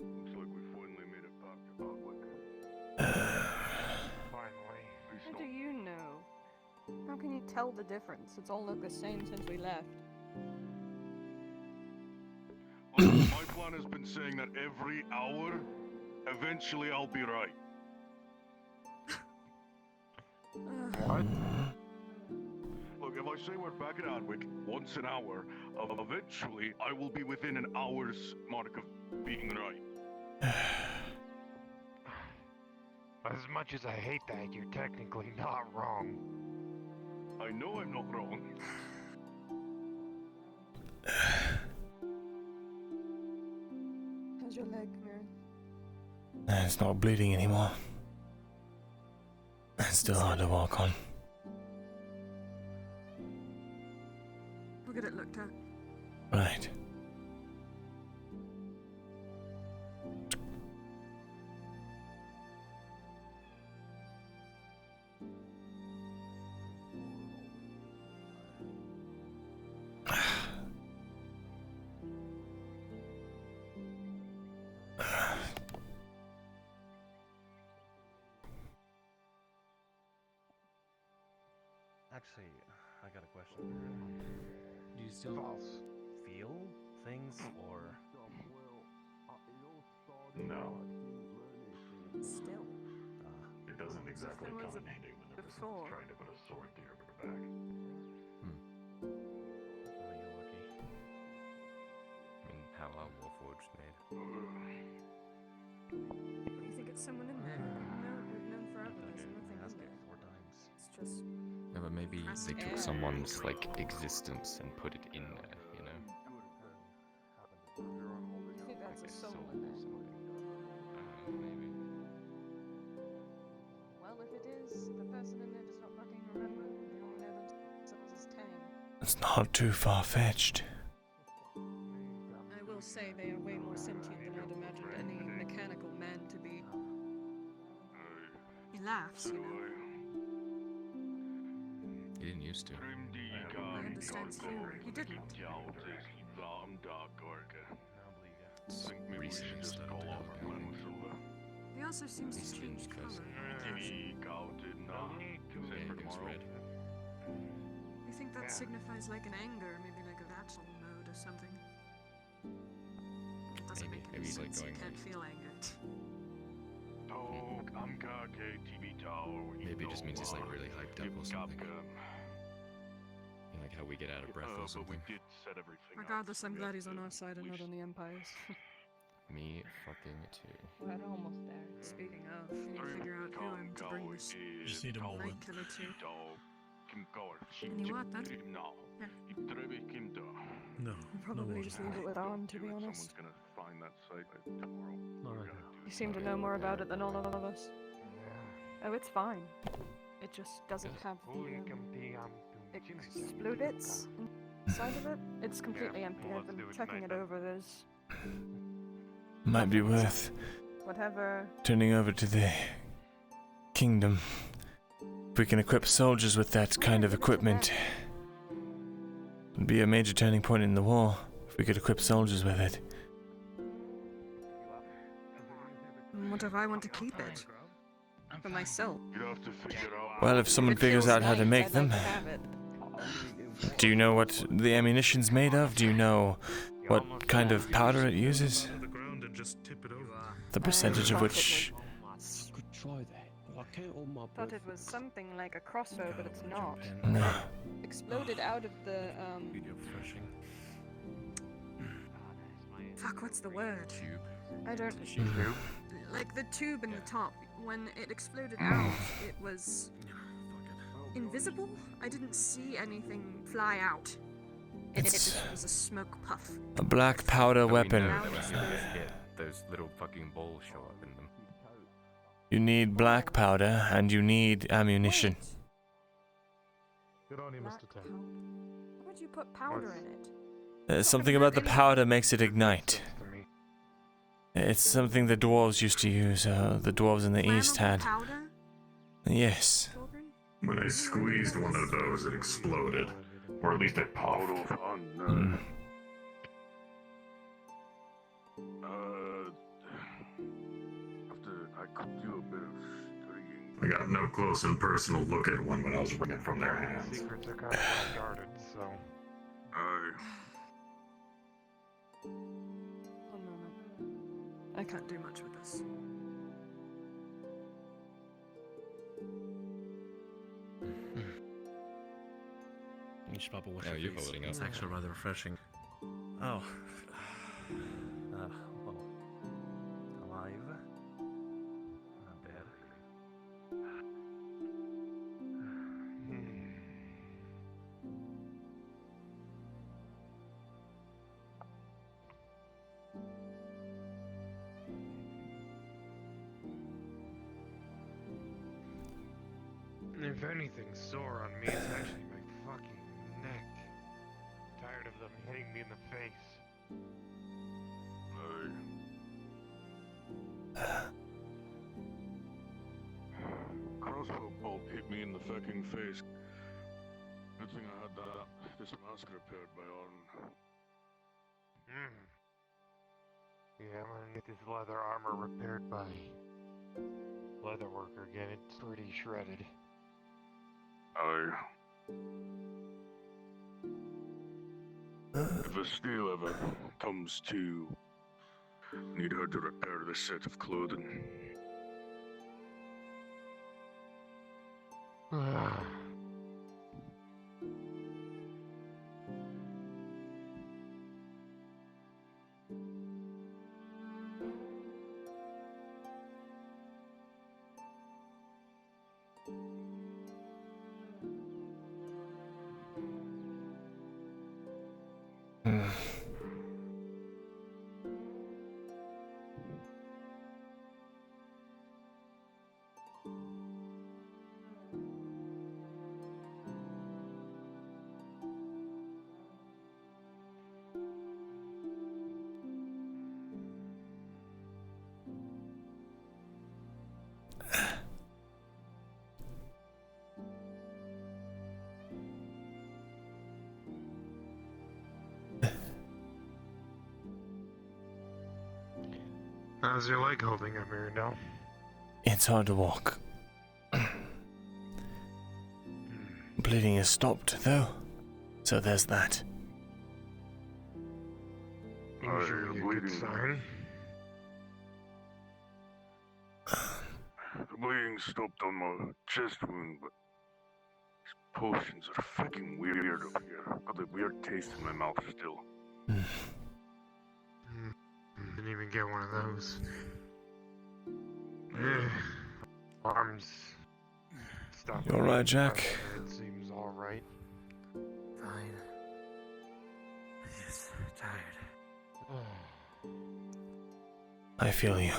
Looks like we finally made it back to public. Finally. How do you know? How can you tell the difference? It's all looked the same since we left. Look, my plan has been saying that every hour, eventually I'll be right. What? Look, if I say we're back at Adwick once an hour, eventually I will be within an hour's mark of being right. As much as I hate that, you're technically not wrong. I know I'm not wrong. How's your leg, Mary? It's not bleeding anymore. It's still hard to walk on. We'll get it looked at. Right. Actually, I got a question. Do you still False. feel things, or No, Still. it doesn't exactly There was come a in handy when the before. person's trying to put a sword to your back. oh, you're lucky? I mean, how are Warforged made? You think it's someone in there? No, we've known forever there's Okay, nothing in ask it there. 4 times. It's just... No, but maybe they took Yeah. someone's like existence and put it in there, you know? You think that's a Like soul soul in or there? something. Maybe. Well, if it is, the person in there does not fucking remember. They only know themselves as Tang. It's not too far-fetched. I will say they are way more sentient than I'd imagined any mechanical man to be. He laughs, you know. He didn't used to. He understands humor. He didn't. I'll believe you. It's recently started developing. He also seems to He's change changed color. first. No need to Yeah, it goes red. You think that Yeah. signifies like an anger, maybe like a vassal mode or something? It doesn't Maybe. make any Maybe he's, like, sense. You going can't like- feel anger. Maybe it just means he's like really hyped up or something. You know, like how we get out of breath or But we something. did set everything up. Regardless, I'm glad he's on Yeah, our side and we not on the Empire's. Me fucking too. We're almost there. Speaking of, we need to figure out who I'm to bring this Just need a moment. night killer to. And you what, then? No. Yeah. No, I'll probably no just one. leave it with Arn, to be honest. Someone's gonna find that site tomorrow. No, We're no, gonna no. do You seem to Okay. know more about it than all of us. Oh, it's fine. It just doesn't Good. have the explodits inside of it. It's completely empty. well, I've let's do been it checking tonight it then. over. There's Might be worth whatever. turning over to the kingdom. If we can equip soldiers with that kind of equipment, it'd be a major turning point in the war if we could equip soldiers with it. What if I want to keep it? For myself. You have to figure out. Well, if someone If it figures feels out how to nice, make I'd them, like to have it. do you know what the ammunition's made of? Do you know what kind of powder it uses? To the ground and just tip it over. The percentage of which... Could try that, but I can't hold my Thought breath. it was something like a crossbow, but it's not. No. Exploded out of the Video refreshing. Fuck, what's the word? Tube. I don't. Mhm. Like the tube in the Yeah. top. When it exploded out, it was invisible. I didn't see anything fly out. It It's just was a smoke puff. a black powder But we weapon. know that when they hit, those little fucking balls show up in them. You need black powder and you need ammunition. Wait, Good on you, black Mr. Tang. powder. Why would you put powder in it? Something about the powder makes it ignite. It's something the dwarves used to use. The dwarves in the east Flammable had. powder? Yes. Children? When I squeezed one of those, it exploded. Or at least it popped. I could do a bit of studying. I got no close and personal look at one when I was wringing it from their hands. Secrets are kind of well guarded, so. One moment. I can't do much with this. You should probably wash Oh, your you're face. holding up. It's actually rather refreshing. Oh. Well. Alive. Not dead. If anything's sore on me, it's actually my fucking neck. Tired of them hitting me in the face. Crossbow bolt hit me in the fucking face. Good thing I had this mask repaired by Arden. Yeah, I'm gonna get this leather armor repaired by leatherworker again. It's pretty shredded. If a steel ever comes to need her to repair this set of clothing. How's your leg holding up, Myrindal? It's hard to walk. Bleeding has stopped, though, so there's that. Usually a good sign. The bleeding stopped on my chest wound, but these potions are fucking weird up here. Got a weird taste in my mouth still. Didn't even get one of those. Yeah. Arms. Stop. You alright, Jack? It seems alright. Fine. I'm just tired. I feel you.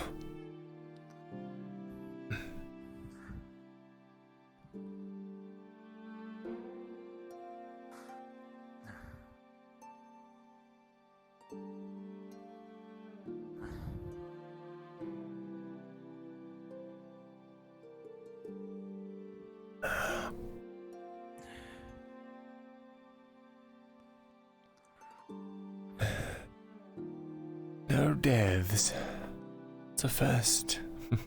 No deaths. It's a first. Should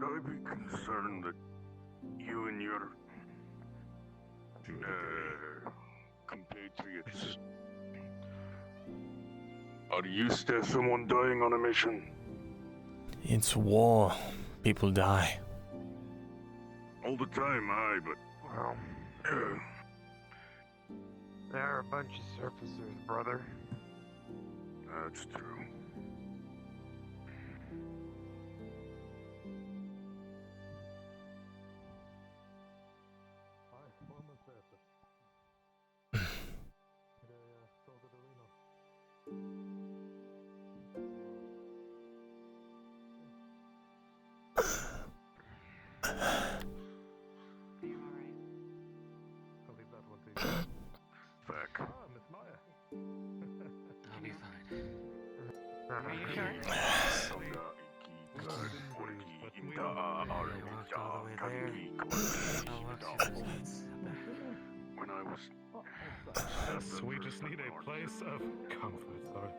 I be concerned that you and your compatriots are used to someone dying on a mission? It's war. People die. All the time, aye, but Well, they're a bunch of surfacers, brother. that's true. I'll leave that one to you. Back. Ah, Miss Maya. I'll be fine. Are you Sauda iki kar orki inda walked all the way there. I'll walk to the kids. When I was Yes, we just need a place of comfort. Sorry.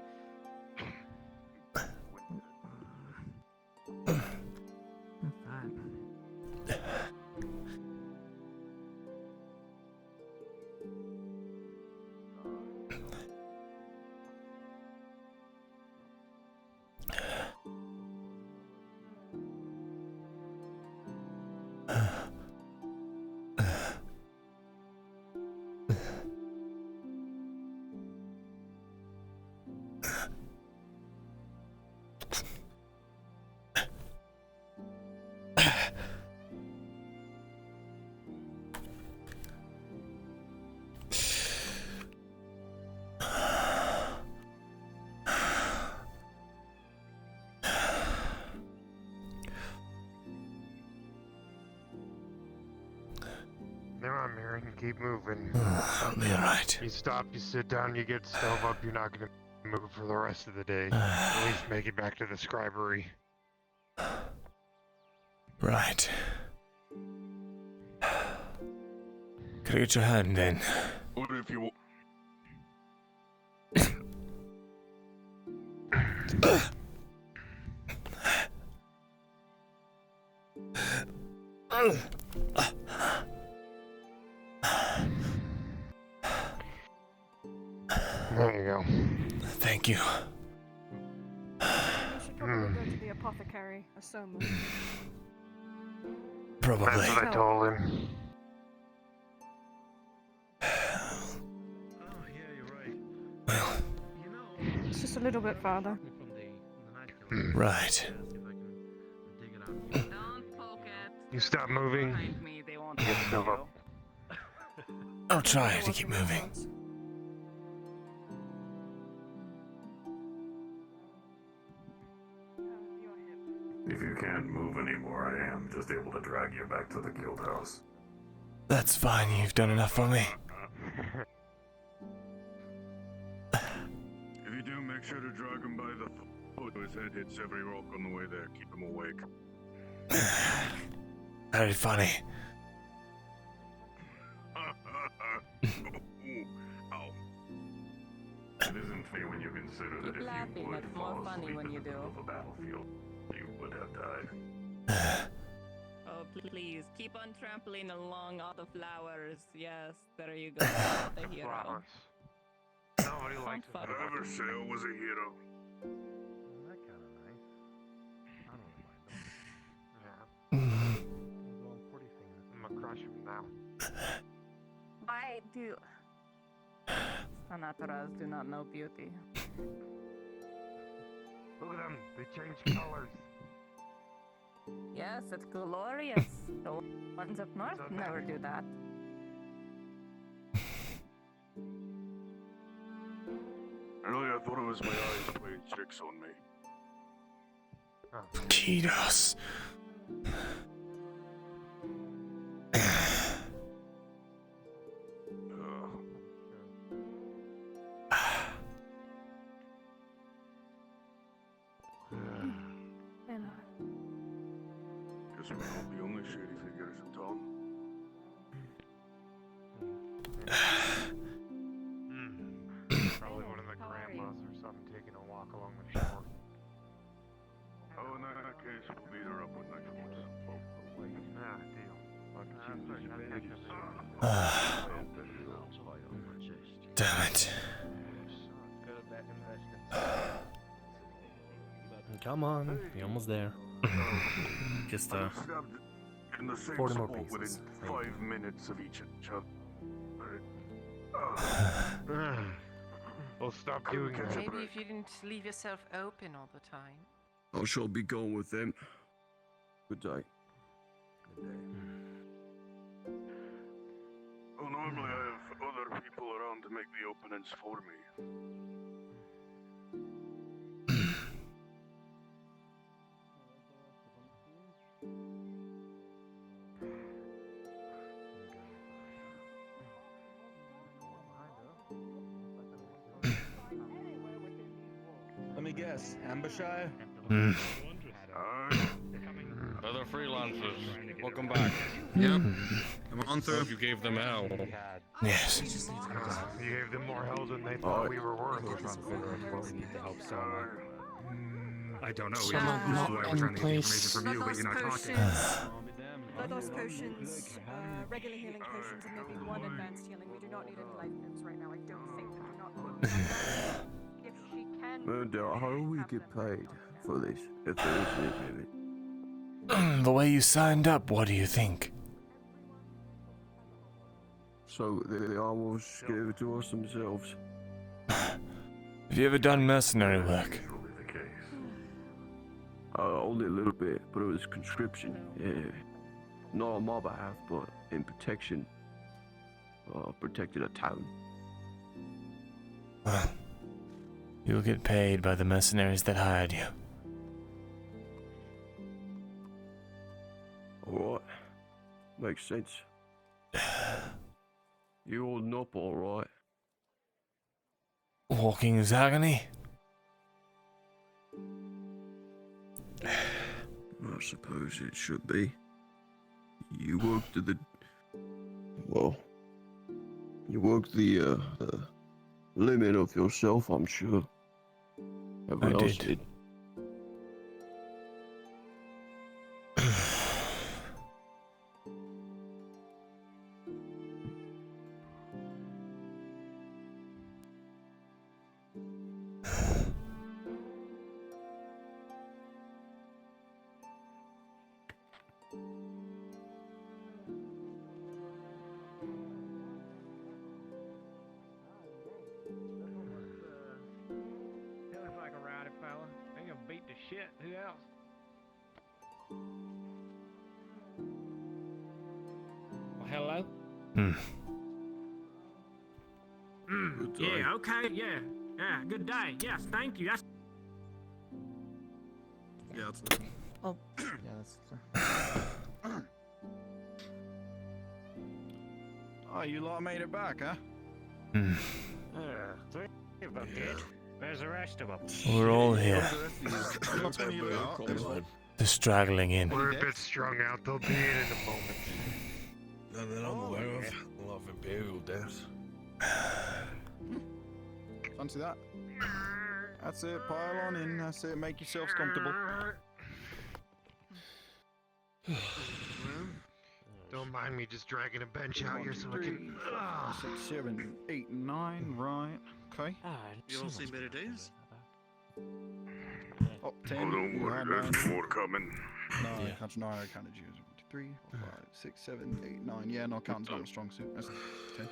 Come on, Myrin, keep moving. I'll be alright. You stop, you sit down, you get stove up, you're not gonna move for the rest of the day. At least make it back to the scribery. Right. Could I get your hand then? What if you? There you go. Thank you. You should probably go to the apothecary, or so much. Probably. That's what I told him. Oh, yeah, you're right. Well, You know, It's just a little bit farther. from the vernacular. right. See if I can dig it out. Don't poke it. You stop moving. Behind me, they won't Get harm stove you. up. I'll try to keep moving. If you can't move anymore, I am just able to drag you back to the guild house. That's fine, you've done enough for me. If you do, make sure to drag him by the foot. His head hits every rock on the way there. Keep him awake. Very funny. Ow. It isn't funny when you consider that Keep if laughing, you would it's more fall funny asleep when in you the middle do. of a battlefield, you would have died. Oh, please, keep on trampling along all the flowers. Yes, there you go. The hero. Flowers. Nobody likes fuck. it. Eversail was a hero. That kind of nice. I don't really mind them. Yeah, Those all pretty things. I'm gonna crush him now. I do. Sanataras do not know beauty. Look at them. They change colors. Yes, it's glorious. The ones up north So never do that. Really, I thought it was my eyes playing tricks on me. Cheetos. Guess we're not the only shady figures in town. Probably one of the grandmas or something taking a walk along the shore. Oh, in that case, we'll beat her up with knife force. Yeah, deal. Damn it. Come on, you're almost there. Just I was stabbed in the same 40 more spot within pieces. 5 minutes of each other. We'll stop doing that. Maybe if you didn't leave yourself open all the time. I shall be going with them. Good day. Well, normally I have other people around to make the openings for me. Let me guess, Ambershire? Hmm. Aye. Other freelancers, welcome back. Yep. I'm on through. Hope you gave them hell. Yes. You gave them more hell than they thought we were worth. We're trying to figure out what we need to help Solo. I don't know. Someone This is not why we're in trying to get place. information from you, but you're not talking. Blood loss potions, regular healing potions, and maybe one advanced healing. We do not need any life pims right now. I don't think. I do not quote me on that. If she can. Myrindal, how do we get paid for this? If there is any payment. The way you signed up, what do you think? So they almost gave it to us themselves. Have you ever done mercenary work? Only a little bit, but it was conscription. Yeah. Not on my behalf, but in protection. Protected a town. Well, you'll get paid by the mercenaries that hired you. Alright. Makes sense. You holding up alright? Walking is agony? I suppose it should be. You worked the limit of yourself, I'm sure. Everyone else did. Looks like a rowdy fella. They gonna beat the shit. Who else? Well, hello? Yeah, okay, yeah. Yeah, good day. Yes, thank you. That's Yeah, that's Oh. Yeah, that's. Oh, you lot made it back, huh? Three of them did. Where's the rest of them? We're all here. The straggling in. We're a bit strung out. They'll be in a moment. None that I'm aware of. A lot of imperial deaths. Fancy that? That's it, pile on in, that's it, make yourselves comfortable. Don't mind me just dragging a bench out here so I can. 6, 7, 8, 9, right, okay. You all see better days? Oh, 10, Oh, don't worry, there's more coming. 9, that's 9, I counted you. 1, 2, 3, 4, 5, 6, 7, 8, 9. Yeah, no, counting's not a strong suit. That's 10.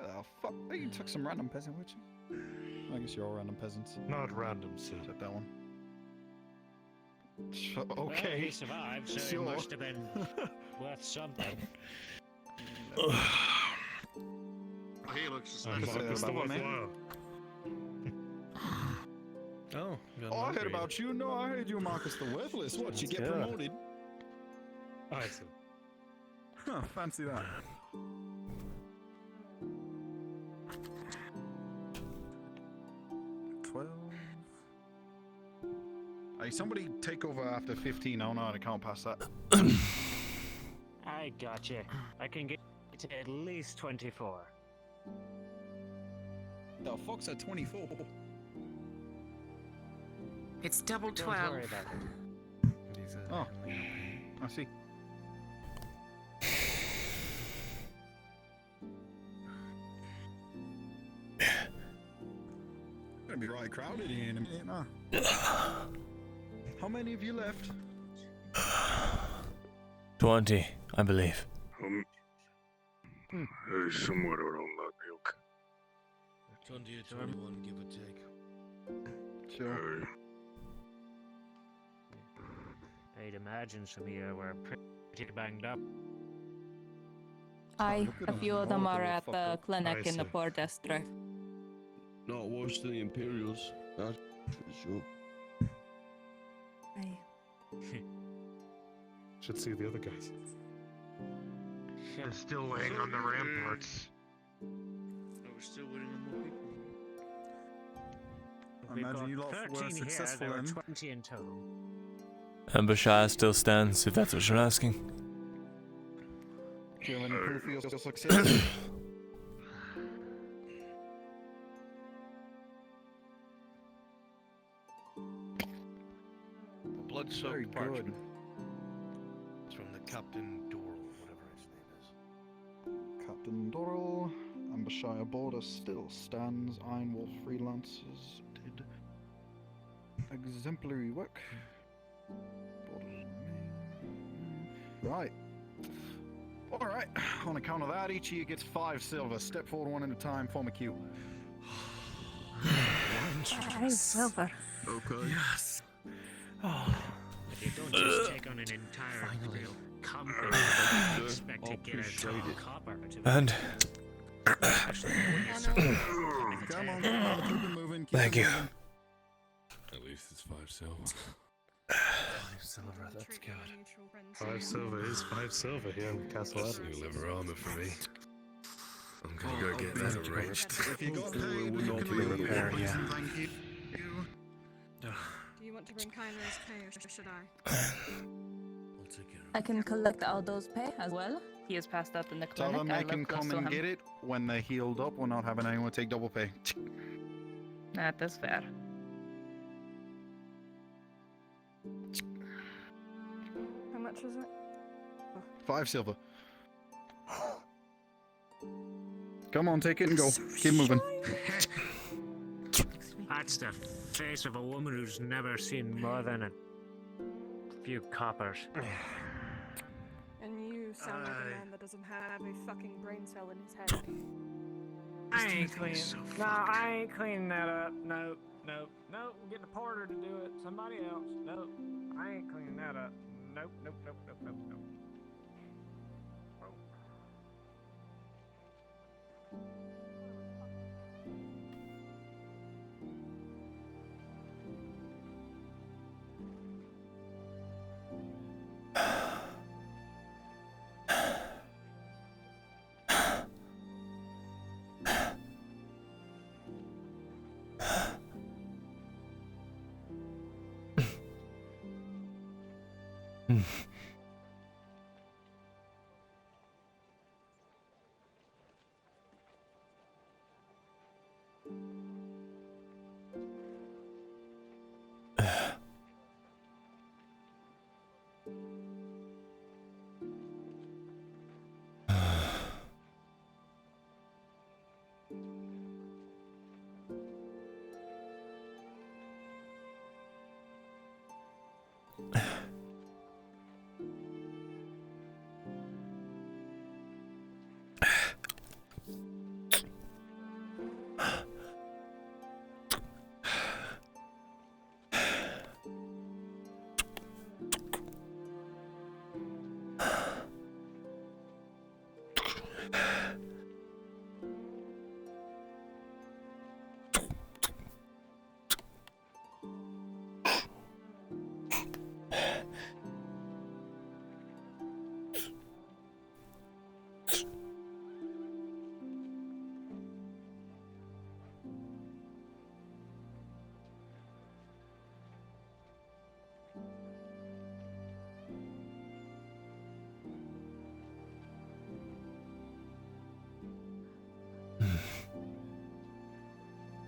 Oh, fuck. Hey, you took some random peasant with you? I guess you're all random peasants. Not random, sir. Except that one. Well, Okay. he survived, so Sure. it must have been worth something. He looks I suspicious. say that about me. Oh, Oh, I heard about you. No, I heard you, Marcus the Worthless. What, you That's get good. promoted? I see. Huh, fancy that. Hey, somebody take over after 15. Oh no, I can't pass that. I gotcha. I can get to at least 24. The fuck's at 24? It's double Don't 12. worry about it. Oh, I see. Gonna be right crowded here in a minute, huh? How many of you left? 20, I believe. Somewhere around that ilk. 20 or 21, give or take. Sure. I'd imagine some of you were pretty banged up. Aye, look at a them. few of them All of are them at fuck the up. clinic I in the see. poor district. Not worse than the Imperials, that's for sure. Aye. Should see the other guys. They're still laying on the ramparts. No, we're still waiting on more people. I we've imagine got you lot 13 were here, successful there were then. 20 in total. Ambershire still stands, if that's what you're asking. Do you have any proof of your success? A blood-soaked Very good. parchment. It's from the Captain Doral, whatever his name is. Captain Doral, Ambershire border still stands. Iron Wolf freelancers did exemplary work. Border remain. Right. Alright, on account of that, each of you gets 5 silver. Step forward one at a time, form a queue. 5 silver. Okay. Yes. If you don't just take on an entire real company, you expect to get a copper to And Come on, keep it moving. thank you. At least it's 5 silver. 5 silver, that's good. 5 silver is 5 silver here in Castle That's Evans. new leather armor for me. I'm gonna go get that arranged. If you got paid, We're you not can being leave the repaired, place yeah. and thank you. Do you want to bring Kylo's pay or should I? I'll take care of I can collect Aldo's pay as well. He is passed out in the Tell clinic. them I they can live close come to and him. get it when they're healed up. We're not having anyone take double pay. That is fair. How much is it? 5 silver. Come on, take it and go. Keep moving. That's the face of a woman who's never seen more than a few coppers. And you sound like a man that doesn't have a fucking brain cell in his head. I ain't cleaning. No, I ain't cleaning that up. No, no, no. I'm getting a porter to do it. Somebody else. No, I ain't cleaning that up. Nope, nope, nope, nope, nope, nope.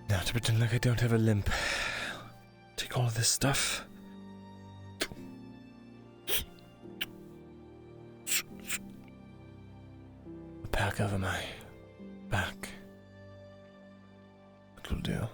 Now to pretend like I don't have a limp. Take all of this stuff. A pack over my back. That'll do.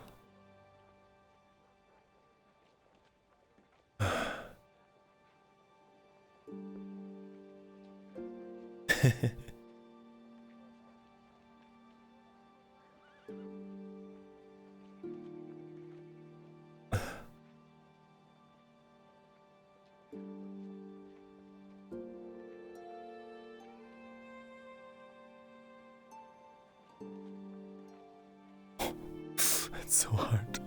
It's so hard.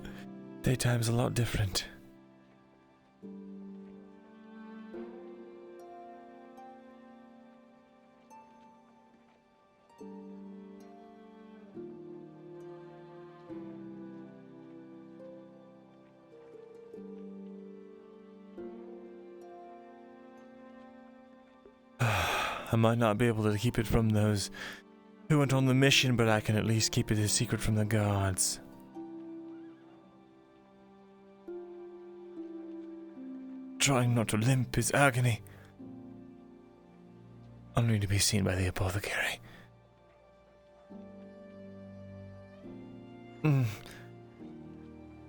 Daytime's a lot different. I might not be able to keep it from those who went on the mission, but I can at least keep it a secret from the guards. Trying not to limp is agony. Only to be seen by the apothecary.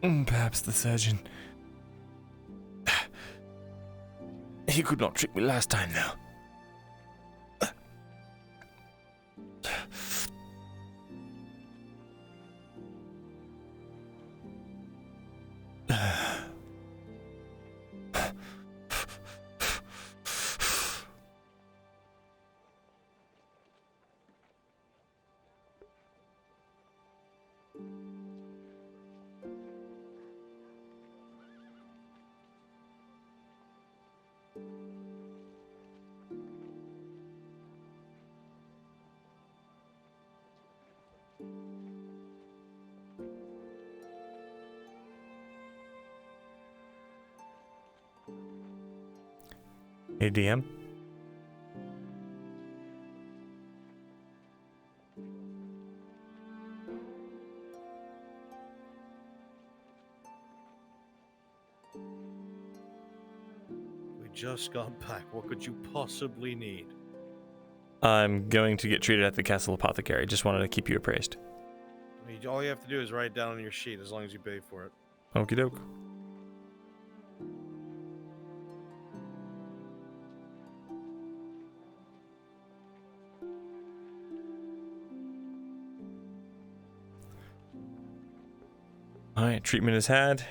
Perhaps the surgeon. He could not trick me last time, though. Hey, DM. We just got back. What could you possibly need? I'm going to get treated at the castle apothecary. Just wanted to keep you appraised. I mean, all you have to do is write it down on your sheet, as long as you pay for it. Okie doke. Alright, treatment is had.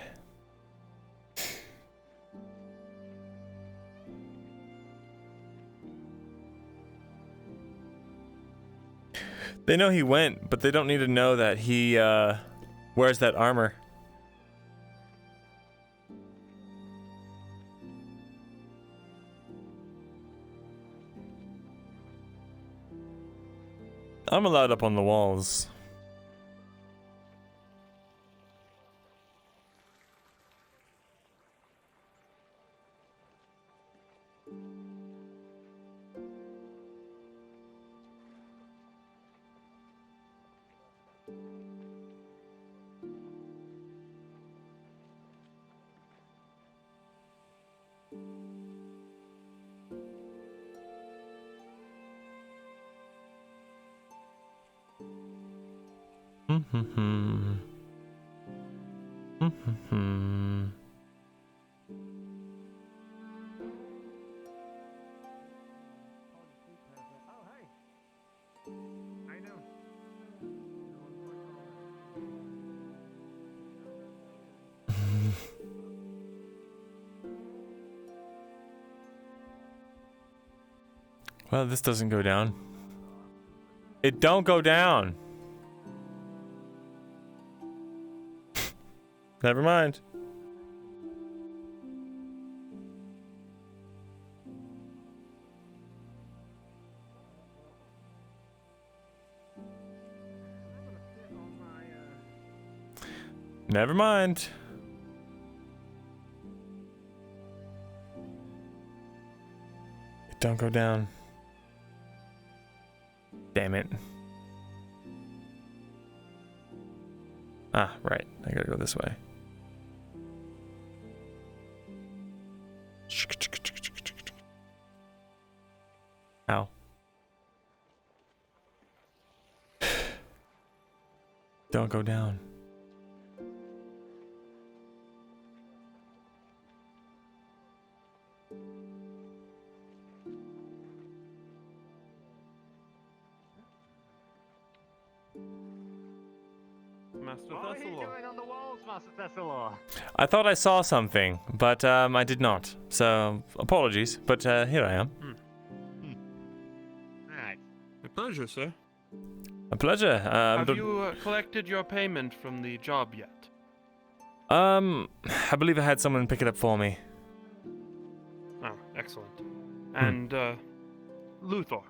They know he went, but they don't need to know that he wears that armor. I'm allowed up on the walls. Well, this doesn't go down. It don't go down. Never mind. Never mind. It don't go down. Damn it. Ah, right. I gotta go this way. Ow. Don't go down. Master Thesalor. What are you doing on the walls, Master Thesalor? I thought I saw something, but I did not. So apologies, but here I am. Alright. A pleasure, sir. A pleasure. Have you collected your payment from the job yet? I believe I had someone pick it up for me. Oh, excellent. And Luthor.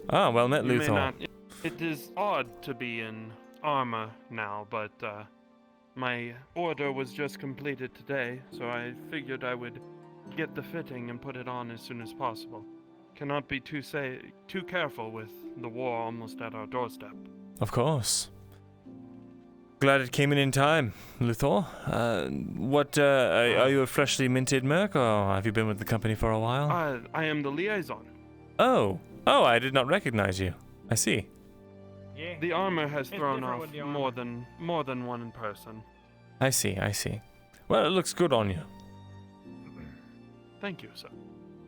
Ah, well met, You may Luthor. not- It is odd to be in armor now, but my order was just completed today, so I figured I would get the fitting and put it on as soon as possible. cannot be too careful with the war almost at our doorstep. Of course. Glad it came in time, Luthor. Are you a freshly minted merc, or have you been with the company for a while? I am the liaison. Oh, I did not recognize you. I see. Yeah. The armor has It's thrown different off with the armor. more than one person. I see. Well, it looks good on you. Thank you, sir.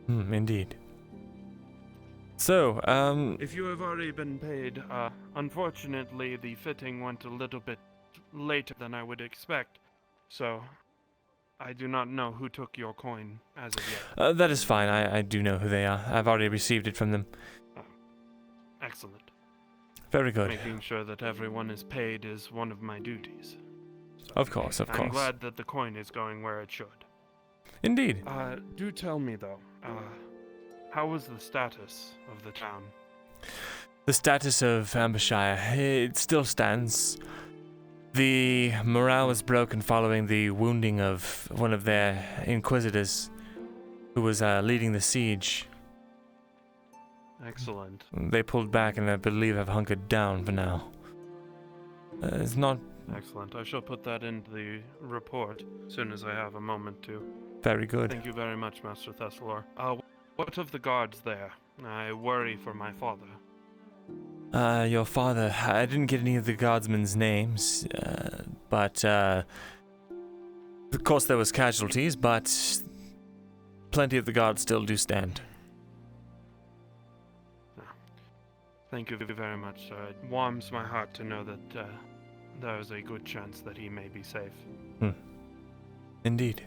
Indeed. So, if you have already been paid, unfortunately the fitting went a little bit later than I would expect, so I do not know who took your coin as of yet. That is fine. I do know who they are. I've already received it from them. Excellent. Very good. Making sure that everyone is paid is one of my duties. So Of course. I'm glad that the coin is going where it should. Indeed. Do tell me though, how was the status of the town? The status of Ambershire, it still stands. The morale was broken following the wounding of one of their inquisitors who was leading the siege. Excellent. They pulled back and I believe have hunkered down for now. It's not... Excellent. I shall put that into the report as soon as I have a moment to. Very good. Thank you very much, Master Thesalor. What of the guards there? I worry for my father. Your father, I didn't get any of the guardsmen's names, but, of course there was casualties, but plenty of the guards still do stand. Thank you very much, sir. It warms my heart to know that there is a good chance that he may be safe. Indeed.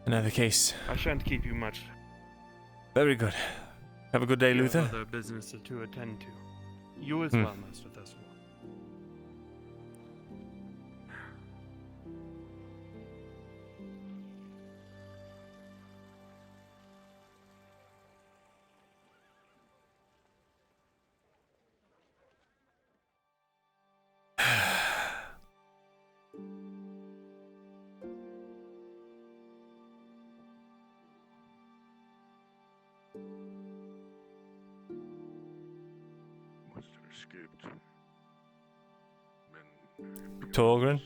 In either case... I shan't keep you much. Very good. Have a good day, You Luther. have other business to attend to. You as well, Master Thesalor. Escaped. Torgren?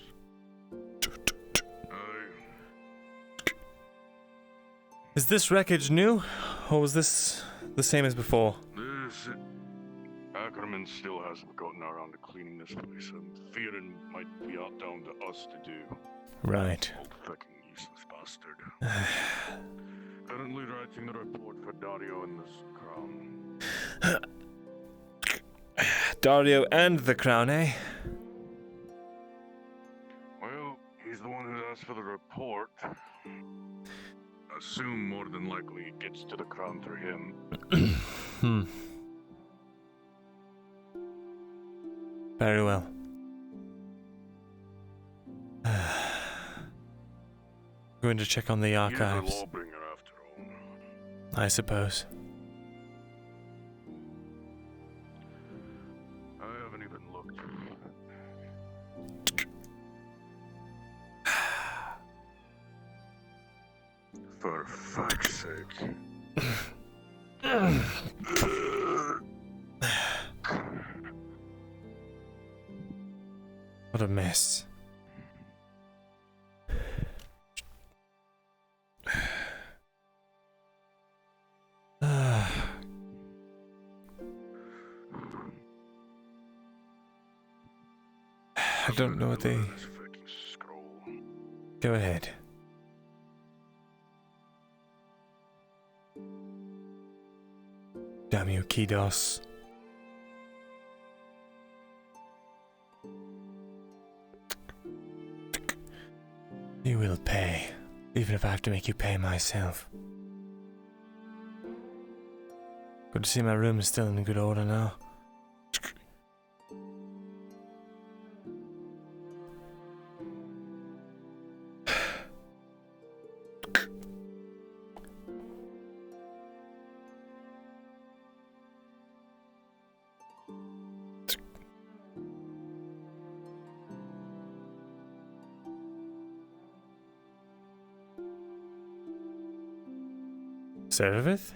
Is this wreckage new, or was this the same as before? Ackerman still hasn't gotten around to cleaning this place, and fearing might be out down to us to do. Right. Old fucking useless bastard. Currently writing the report for Dario and this crown. Dario and the crown, eh? Well, he's the one who asked for the report. Assume more than likely it gets to the crown through him. Very well. Going to check on the archives. He's a lawbringer after all. I suppose. I haven't even looked. For fuck's sake. What a mess. I don't know what they... Go ahead. Damn you, Kidos. You will pay, even if I have to make you pay myself. Good to see my room is still in good order now. Serveth?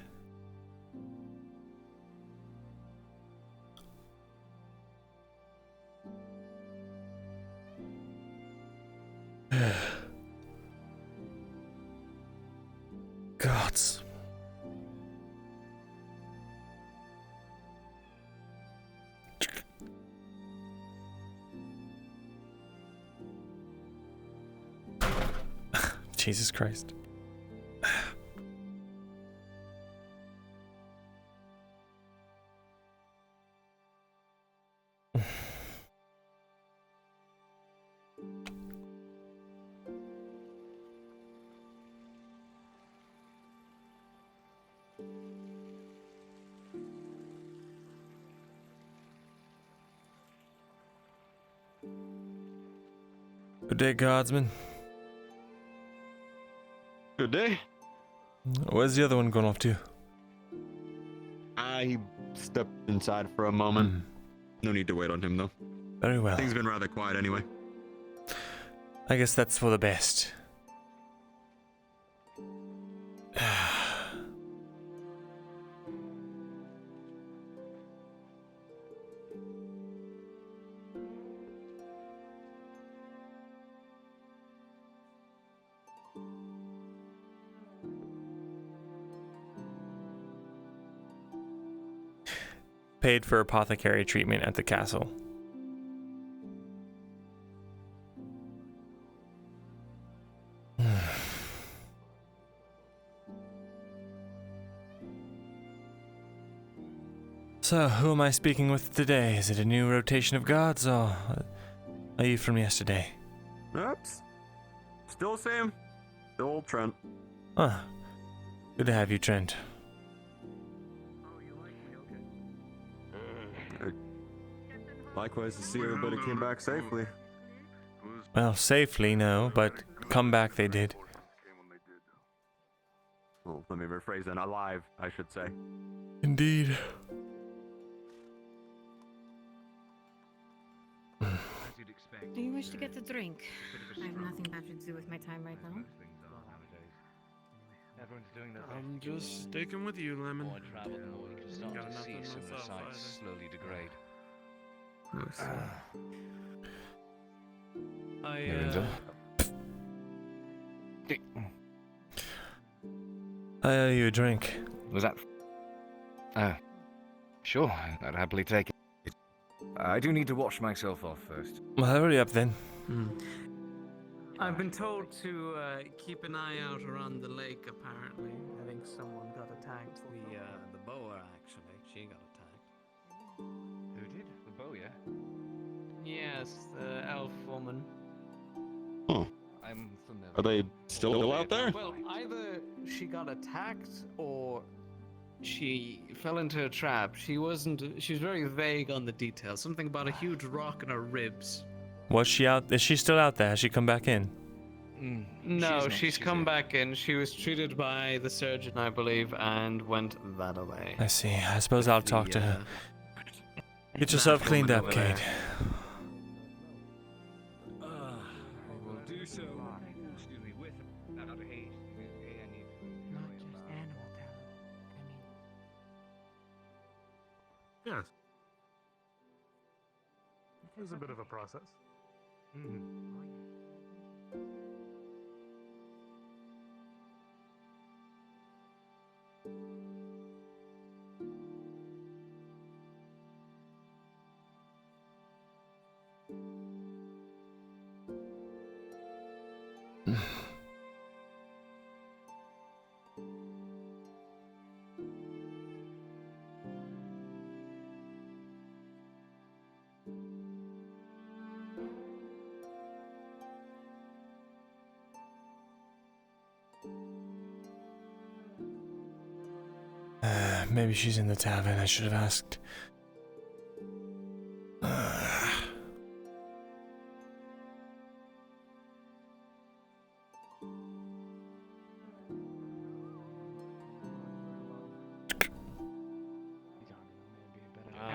gods. Jesus Christ. Good day, guardsman. Good day. Where's the other one going off to? I stepped inside for a moment. No need to wait on him, though. Very well. Things have been rather quiet anyway. I guess that's for the best. Paid for apothecary treatment at the castle. So, who am I speaking with today? Is it a new rotation of guards, or are you from yesterday? Oops. Still same. The old Trent. Ah, good to have you, Trent. Likewise to see everybody came back safely. Well, safely, no, but come back they did. Well, let me rephrase that. Alive, I should say. Indeed. Do you wish to get a drink? I have nothing better to do with my time right now. Everyone's doing this. I'm just sticking with you, Lemon. The more I travel, the more you can start Got to see nothing some of the myself sites either. slowly degrade. I owe you a drink. Was that? Sure, I'd happily take it. I do need to wash myself off first. Well, hurry up then. I've been told to keep an eye out around the lake, apparently. I think someone got attacked. The boa, actually, she got attacked. Who did? The bow, yeah? Yes, the elf woman. Huh. I'm familiar. Are they still out there? Well, either she got attacked or she fell into a trap. She was very vague on the details. Something about a huge rock in her ribs. Was she out? Is she still out there? Has she come back in? No, she's come back in. She was treated by the surgeon, I believe, and went that away. I see. I suppose I'll talk to her. Get yourself cleaned up, Kate. I will do so. Excuse me, with out of haste. Not just animal talent. Yes. It was a bit of a process. Maybe she's in the tavern. I should have asked. I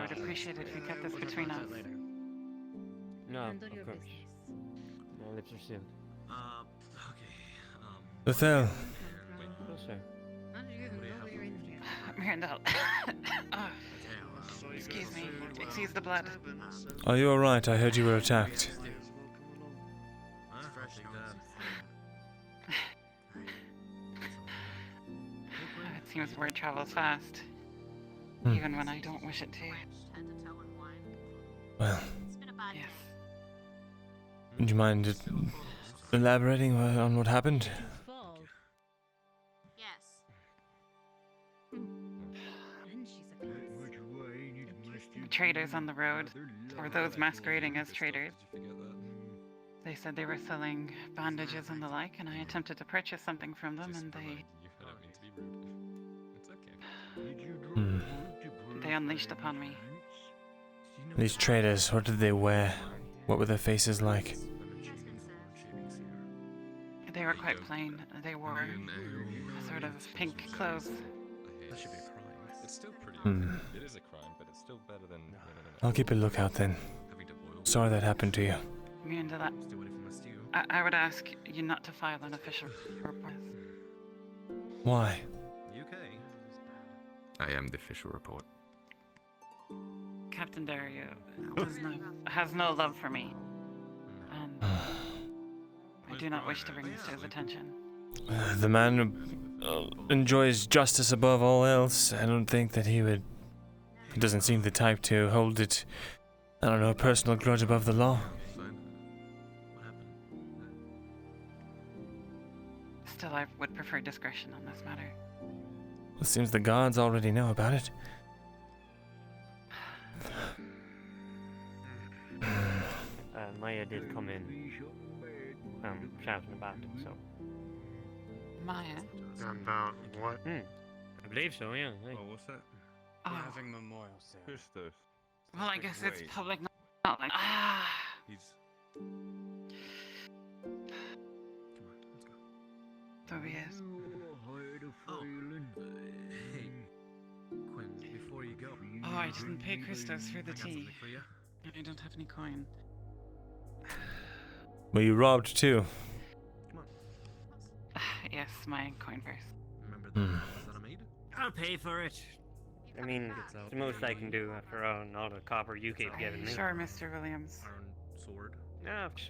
would appreciate it if you kept this between us. No, of course. My lips are sealed. Bethel. Closer. Myrindal. Excuse me. Excuse the blood. Are you alright? I heard you were attacked. seems the word travels fast, Hmm. even when I don't wish it to. Well, Yes. would you mind elaborating on what happened? Traders on the road, or those masquerading as traders. They said they were selling bandages and the like, and I attempted to purchase something from them, and they unleashed upon me. These traders, what did they wear? What were their faces like? They were quite plain. They wore a sort of pink clothes. That should be a crime. It's still pretty. It is a crime, but it's still better than. I'll keep a lookout then. Sorry that happened to you. Myrindal, I would ask you not to file an official report. Why? I am the official report. Captain Dario has no love for me, and I do not wish to bring this to his attention. The man enjoys justice above all else. I don't think that he would. He doesn't seem the type to hold it, I don't know, a personal grudge above the law. Still, I would prefer discretion on this matter. It seems the gods already know about it. Maya did come in, shouting about it, so. Maya? About what? I believe so, yeah. Oh, what's that? Oh. Having memorial service. Well, I guess it's public knowledge. Ah. Tobias. Hey, Quinn, before you go. Oh, I didn't pay Christos for the tea. I don't have any coin. Were you robbed too? Yes, my coin purse. Remember the that I made? I'll pay for it. I mean, it's the most I can do after all the copper you keep giving me. Sure, Mr. Williams. Iron sword. Yeah. That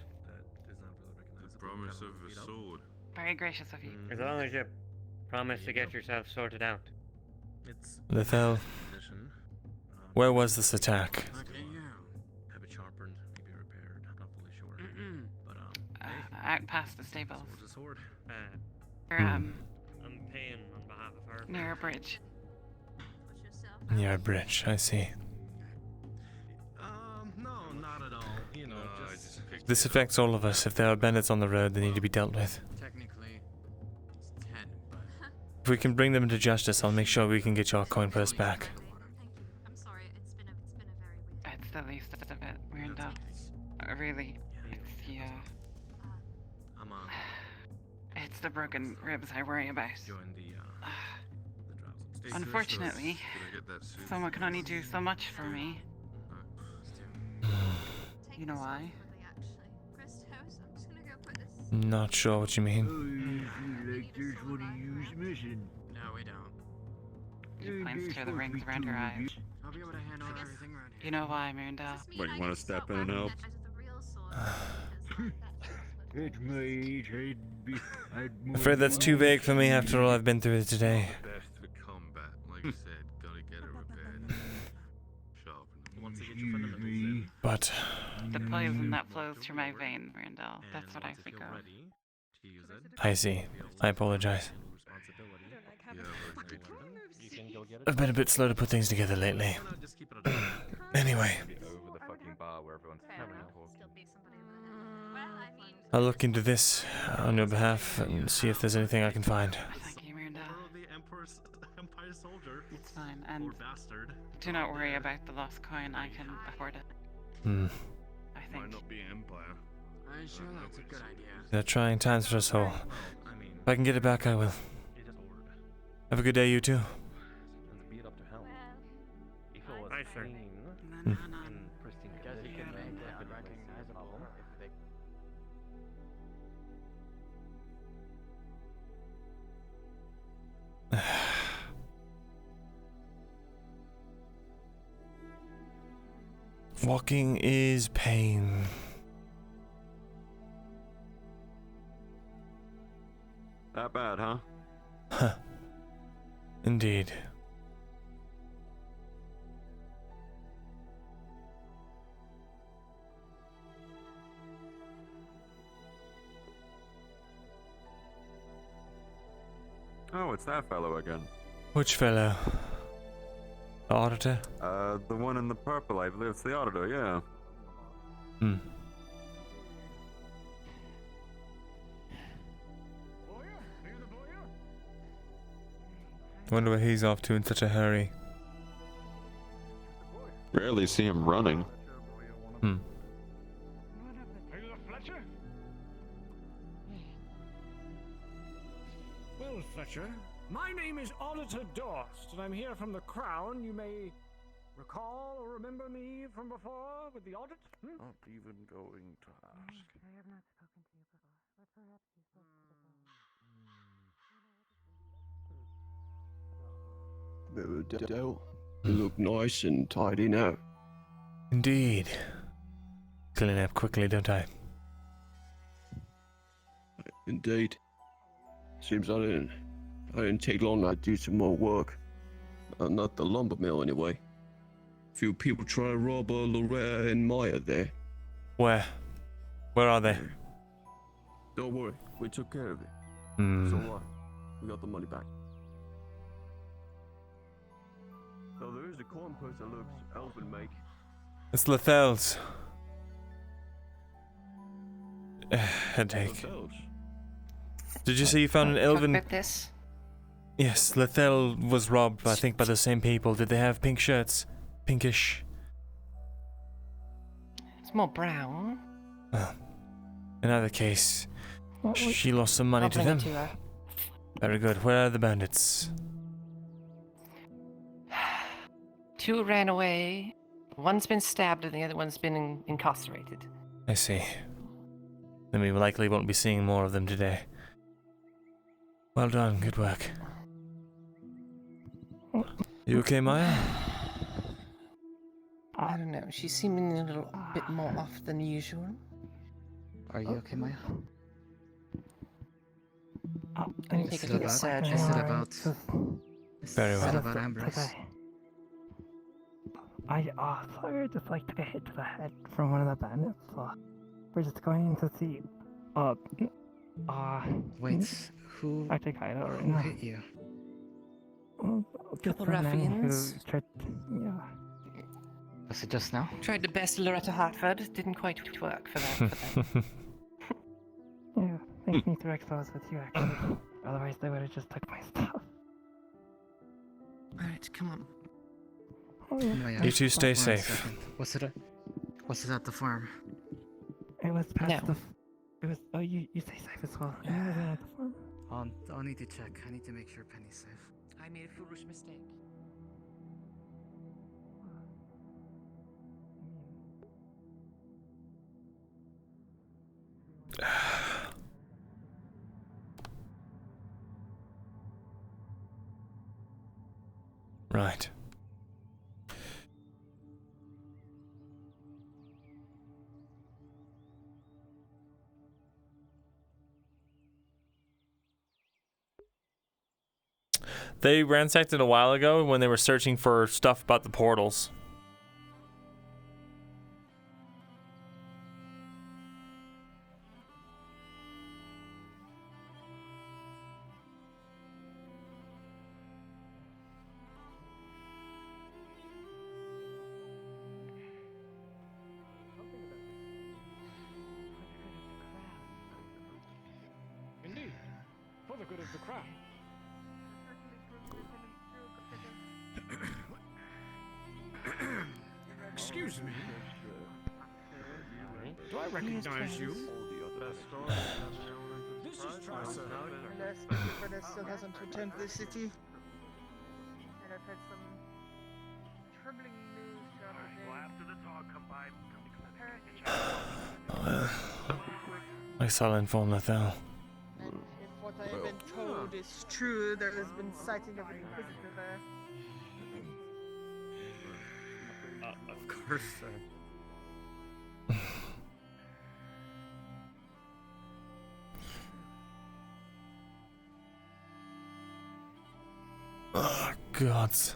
is not really recognized. The promise of a sword. Very gracious of you. As long as you promise to get yourself sorted out. It's Lethal, where was this attack? have it sharpened, maybe repaired. I'm not fully sure. But Out past the stables. sword's a sword. I'm paying on behalf of her. Near a bridge. Near a bridge, I see. No, not at all. You know, just This affects all of us. If there are bandits on the road, they need to be dealt with. Technically, it's 10, but If we can bring them to justice, I'll make sure we can get your coin purse back. I'm sorry, it's been a very weird. It's the least of it, Myrindal. Really, it's the it's the broken ribs I worry about. Unfortunately, someone can only do so much for me. You know why? Not sure what you mean. no, we don't. She points to the rings around her eyes. I'll be able to handle everything around here. You know why, Myrindal? What, you want to step in and help? I'm afraid that's too vague for me after all I've been through today. Best for combat, like you said, gotta get it repaired. Once you get your fundamentals in. But The poison that flows through my vein, Myrindal. That's what I speak of. I see. I apologize. I've been a bit slow to put things together lately. Anyway, Over the fucking bar where everyone's having a talk. I'll look into this on your behalf and see if there's anything I can find. Thank you, Myrindal. The Empire soldier. It's fine, and Poor bastard. do not worry about the lost coin. I can afford it. Hmm. I Might think. not be Empire. I'm sure that's a good idea. They're trying times for us all. If I can get it back, I will. Have a good day, you too. Beat up to hell. If it was Aye, sir. clean No, and no, no. pristine Guess you condition, can make it that would be recognizable if they Walking is pain. That bad, huh? Huh. Indeed. Oh, it's that fellow again. Which fellow? The auditor? The one in the purple, I believe it's the auditor, yeah. Hmm. Wonder where he's off to in such a hurry. Rarely see him running. Hmm. Well, Fletcher, my name is Auditor Dorst, and I'm here from the Crown. You may recall or remember me from before with the audit? Not even going to ask. I have not spoken to you before, but perhaps you spoke to the Dell, you look nice and tidy now. Indeed. Clean up quickly, don't I? Indeed. Seems I didn't take long to do some more work. Not the lumber mill, anyway. Few people try to rob Loretta and Maya there. Where? Where are they? Don't worry, we took care of it. Hmm. So what? We got the money back. Though there is a coin purse that looks Elven make. It's Lethel's. Headache. Did you say you found an Elven? This? Yes, Lethel was robbed, I think, by the same people. Did they have pink shirts? Pinkish? It's more brown. Well, in either case, Well, she lost some money I'll to bring them. it to her. Very good. Where are the bandits? Two ran away. One's been stabbed and the other one's been incarcerated. I see. Then we likely won't be seeing more of them today. Well done. Good work. You okay, Maya? I don't know. She's seeming a little bit more off than usual. Are you okay, Maya? Let me take a look at Is surgery. it about... Very well. Is it about Ambrose? I thought just like took a hit to the head from one of the bandits. So we're just going to see. Wait, who? I think I know right Who now. hit you? Just Couple the man ruffians. who tried. Yeah. Was it just now? Tried to best Loretta Hartford. Didn't quite work for that. For them. Yeah. Makes me to expose with you actually. Otherwise they would have just took my stuff. Alright, come on. Yeah. You two stay One safe. second. Was it at the farm? It was past No. It was. Oh, you stay safe as well. Yeah, was it at the farm? I'll need to check. I need to make sure Penny's safe. I made a foolish mistake. Right. They ransacked it a while ago when they were searching for stuff about the portals. Indeed, for the good of the crown. Excuse me. Do I recognize you? This is Tracer. Fred still hasn't returned to the city. And I've had some troubling news throughout the day. After the talk, come by. I shall inform Lethel. And if what I have been told is true, there has been sighting of an inquisitor there. Of course, sir. Oh, gods.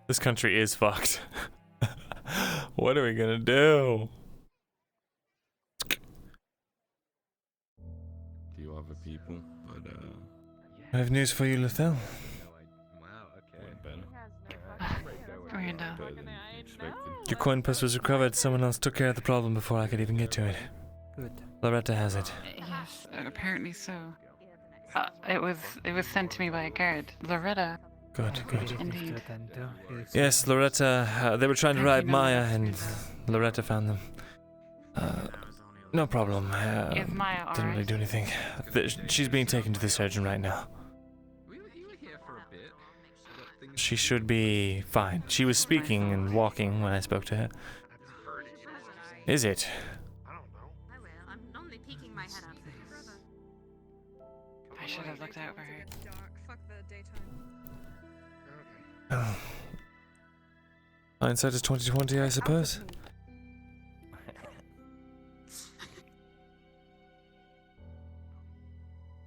This country is fucked. What are we gonna do? few other people, but I have news for you, Lethal. Myrindal. Your coin purse was recovered. Someone else took care of the problem before I could even get to it. Good. Loretta has it. Yes, apparently so. It was sent to me by a guard. Loretta. Good, good. Indeed. Yes, Loretta. They were trying to rob Maya, and Loretta found them. No problem. Is Maya didn't really do anything. She's being taken to the surgeon right now. She should be fine. She was speaking and walking when I spoke to her. Is it? I'm only peeking my head out. I should have looked out for her. Fuck the daytime. Oh. Hindsight is 20/20, I suppose.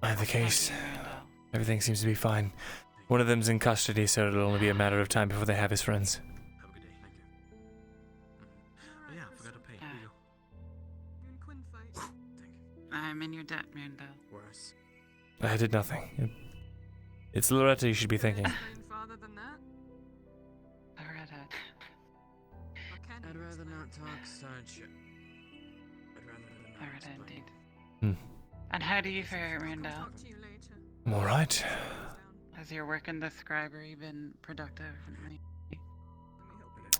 Either case, everything seems to be fine. One of them's in custody, so it'll only be a matter of time before they have his friends. yeah, I forgot to pay. Here you go. I'm in your debt, Myrindal. Worse. I did nothing. It's Loretta you should be thinking. Farther than that? Loretta. I'd rather not talk, Sarge. I'd rather not. Loretta, indeed. Hmm. And how do you fare, Myrindal? I'm alright. Has your work in the scribery been productive?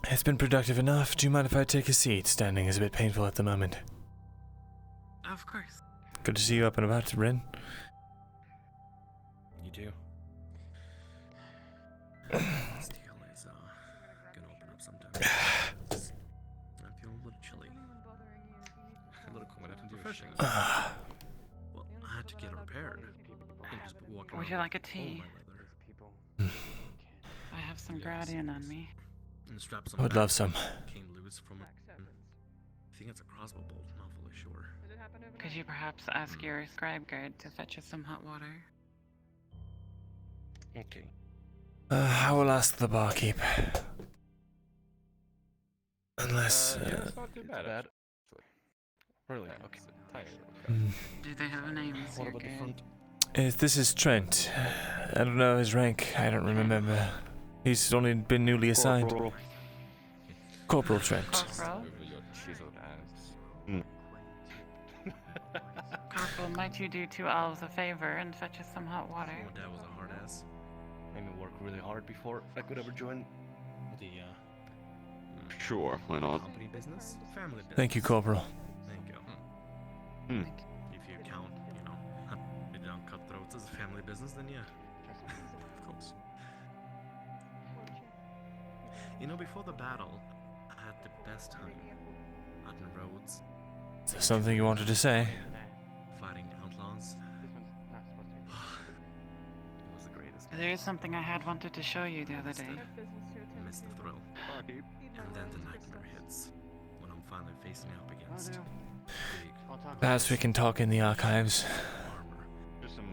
It's been productive enough. Do you mind if I take a seat? Standing is a bit painful at the moment. Of course. Good to see you up and about, Rin. You too. This deal is gonna open up sometime. I feel a little chilly. A little cold. I have to do a shake. Well, I had to get it repaired. Would you like a tea? I have some Gradian on me. I would love some. Came loose from I think it's a crossbow bolt, not fully sure. Could you perhaps ask your scribe guard to fetch us some hot water? Okay. I will ask the barkeep. Unless. It's not too bad. Really? Okay. Tired. Do they have a name? What about the front? This is Trent. I don't know his rank. I don't remember. He's only been newly assigned. Corporal Trent. Corporal? Corporal, might you do two elves a favor and fetch us some hot water? Oh, Dad was a hard ass. Made me work really hard before I could ever join the Sure, why not? Company business? Family business. Thank you, Corporal. Thank you. If you count, it down cutthroats as a family business, then yeah. Of course. Before the battle, I had the best time out in roads. Is there something you wanted to say? Fighting outlaws. It was the greatest. There is something I had wanted to show you the other day. Missed the thrill. And then the nightmare hits. When I'm finally facing up against big. Perhaps we can talk in the archives.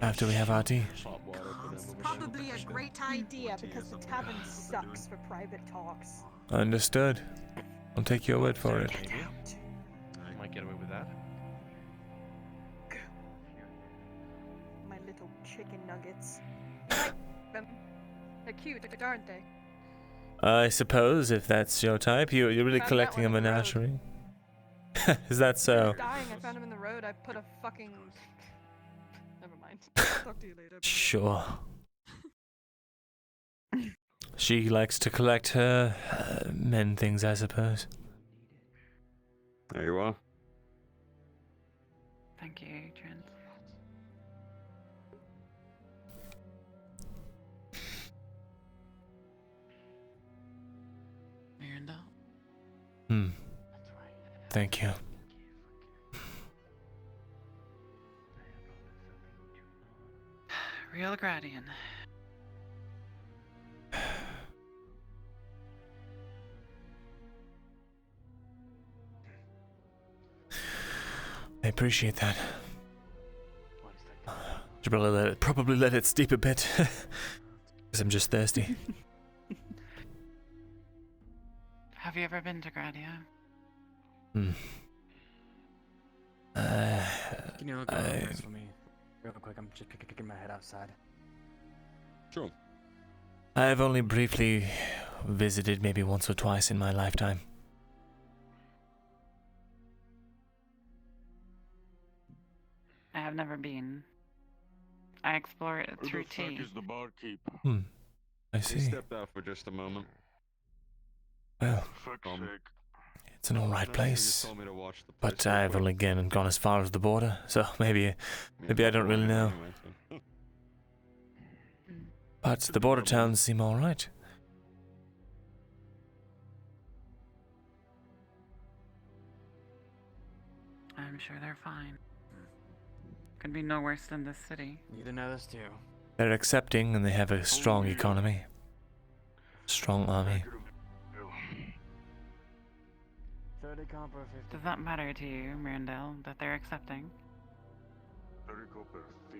After we have our tea. Probably a great idea because the tavern sucks for private talks. Understood. I'll take your word for it. I might get away with that. My little chicken nuggets. I like them. They're cute, aren't they? I suppose, if that's your type, you're really Found collecting a that one in the road. menagerie. Is that so? Dying, I found him in the road. I put a fucking. Never mind. I'll talk to you later. Sure. She likes to collect her men things, I suppose. There you are. Thank you, Trent. Myrindal? Thank you. Real Gradian. I appreciate that. Should probably let it steep a bit. Because I'm just thirsty. Have you ever been to Gradia? Hmm. Can you look over this for me real quick? I'm just kicking my head outside. Sure. I've only briefly visited maybe once or twice in my lifetime. I have never been. I explore it through Who the tea. fuck is the barkeep? I He see. stepped out for just a moment. Well, Fuck's sake. it's an alright No, he place. just told me to watch the place But real I've quick. only again gone as far as the border, so maybe I don't really know. Anyway, so- But the border towns seem alright. I'm sure they're fine. Could be no worse than this city. Need to know this too. They're accepting and they have a strong economy. Strong army. 30 copper, 50. Does that matter to you, Myrindal, that they're accepting?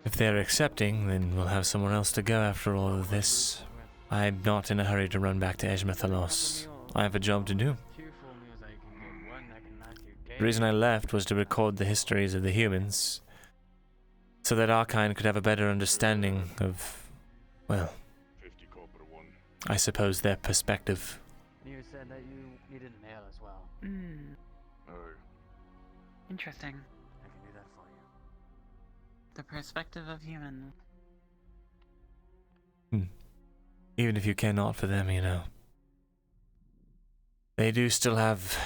If they're accepting, then we'll have somewhere else to go after all of this. I'm not in a hurry to run back to Eshma Thalas. I have a job to do. The reason I left was to record the histories of the humans, so that our kind could have a better understanding of, well, I suppose their perspective. You said that you needed an ale as well. Interesting. I can do that for you. The perspective of humans. Even if you care not for them, you know. They do still have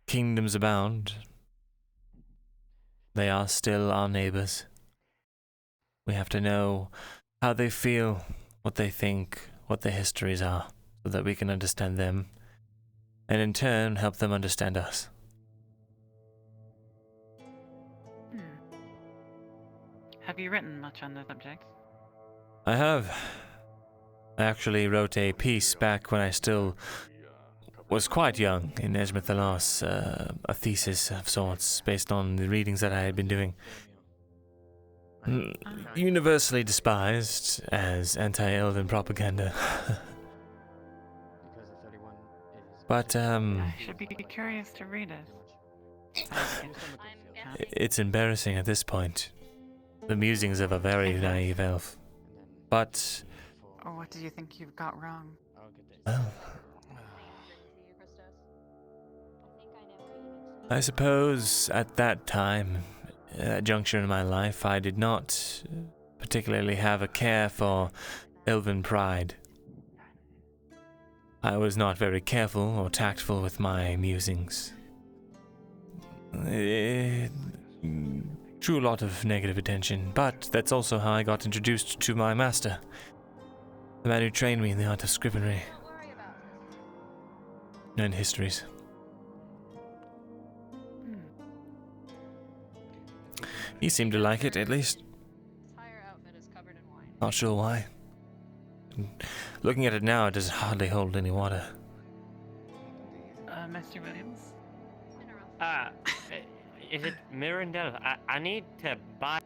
kingdoms abound. They are still our neighbors. We have to know how they feel, what they think, what their histories are, so that we can understand them, and in turn help them understand us. Have you written much on the subject? I have. I actually wrote a piece back when I still was quite young in Eshma Thalas, a thesis of sorts based on the readings that I had been doing. Universally despised as anti-Elven propaganda. But, I should be curious to read it. it's embarrassing at this point. The musings of a very naive elf. But, Or what do you think you've got wrong? well, I suppose at that time, at that juncture in my life, I did not particularly have a care for Elven pride. I was not very careful or tactful with my musings. It drew a lot of negative attention, but that's also how I got introduced to my master, the man who trained me in the art of scrivenery and histories. He seemed to like it, at least. Not sure why. Looking at it now, it does hardly hold any water. Mr. Williams? Is it Myrindal? I need to buy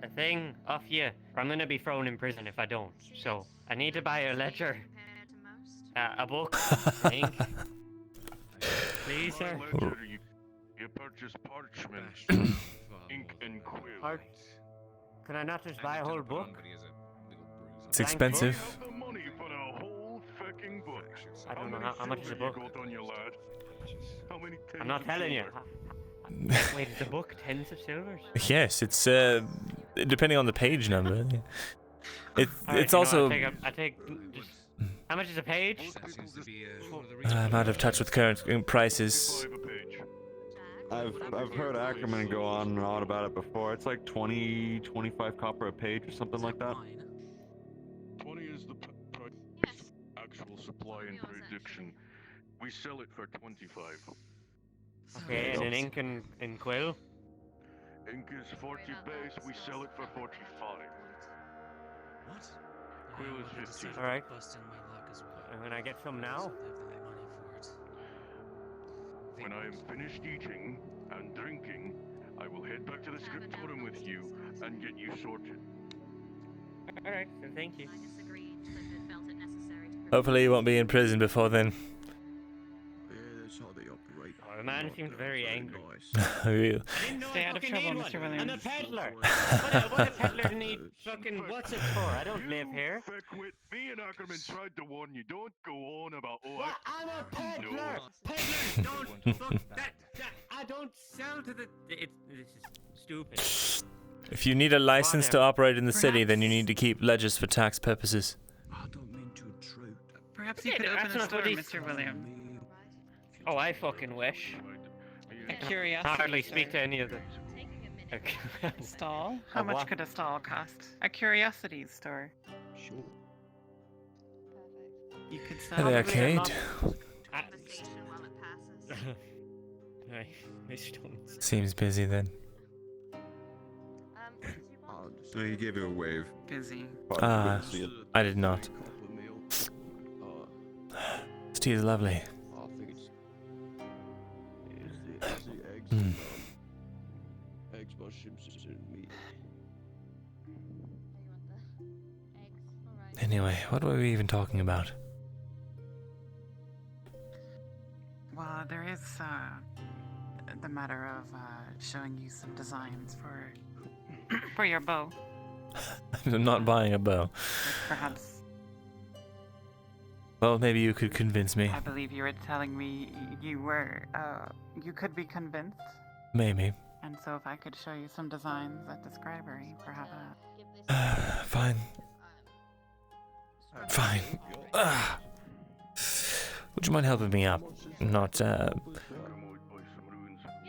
a thing off you, or I'm gonna be thrown in prison if I don't. So, I need to buy a ledger. A book. Ink. Please, sir. You purchase parchment, ink and quill. Can I not just buy a whole book? It's expensive. You have the money for a whole fucking book. I don't know how much is a book. On you, lad? How many I'm not tens of telling you. silver? Wait, is the book tens of silvers? Yes, it's depending on the page number. It's also. I take just. How much is a page? I'm out of touch with current prices. I've heard Ackerman go on and on about it before. It's like 20, 25 copper a page or something like that. 20 is the price. Actual supply and prediction. We sell it for 25. Okay, and an ink and quill? Ink is 40 base, we sell it for 45. What? Quill is 15. Alright. And when I get some now? When I am finished eating and drinking, I will head back to the scriptorium with you and get you sorted. Alright, so thank you. Hopefully you won't be in prison before then. Yeah, that's how they operate. Oh, the man seemed very angry. Real. I didn't know Stay I out of fucking trouble, need Mr. one. I'm a Williams. peddler. What a peddler need fucking what's it for? I don't live here. Quit. Me and Ackerman tried to warn you. Don't go on about What? I'm a peddler. Peddlers don't fuck that. I don't sell to the. This is stupid. If you need a license to Whatever. operate in the city, then you need to keep ledgers for tax purposes. I don't mean to intrude. Perhaps you Yeah, could that's open a not store, what he's- Mr. Williams. Oh, I fucking wish. A curiosity Hardly speak store. to any of them. Stall? How A much what? could a stall cost? A curiosity store. Sure. You could Hey sell. there, Kate. I don't. Seems busy then. No, he gave you a wave. Busy. Probably Ah, couldn't see it. I did not. This tea is lovely. I think it's the eggs. Mm. Eggs, mushrooms, and meat. Anyway, what were we even talking about? Well, there is the matter of showing you some designs for your bow. I'm not buying a bow. Perhaps. Well, maybe you could convince me. I believe you were telling me you could be convinced. Maybe. And so if I could show you some designs at the scribery, perhaps. Fine. Fine. Would you mind helping me up? I'm not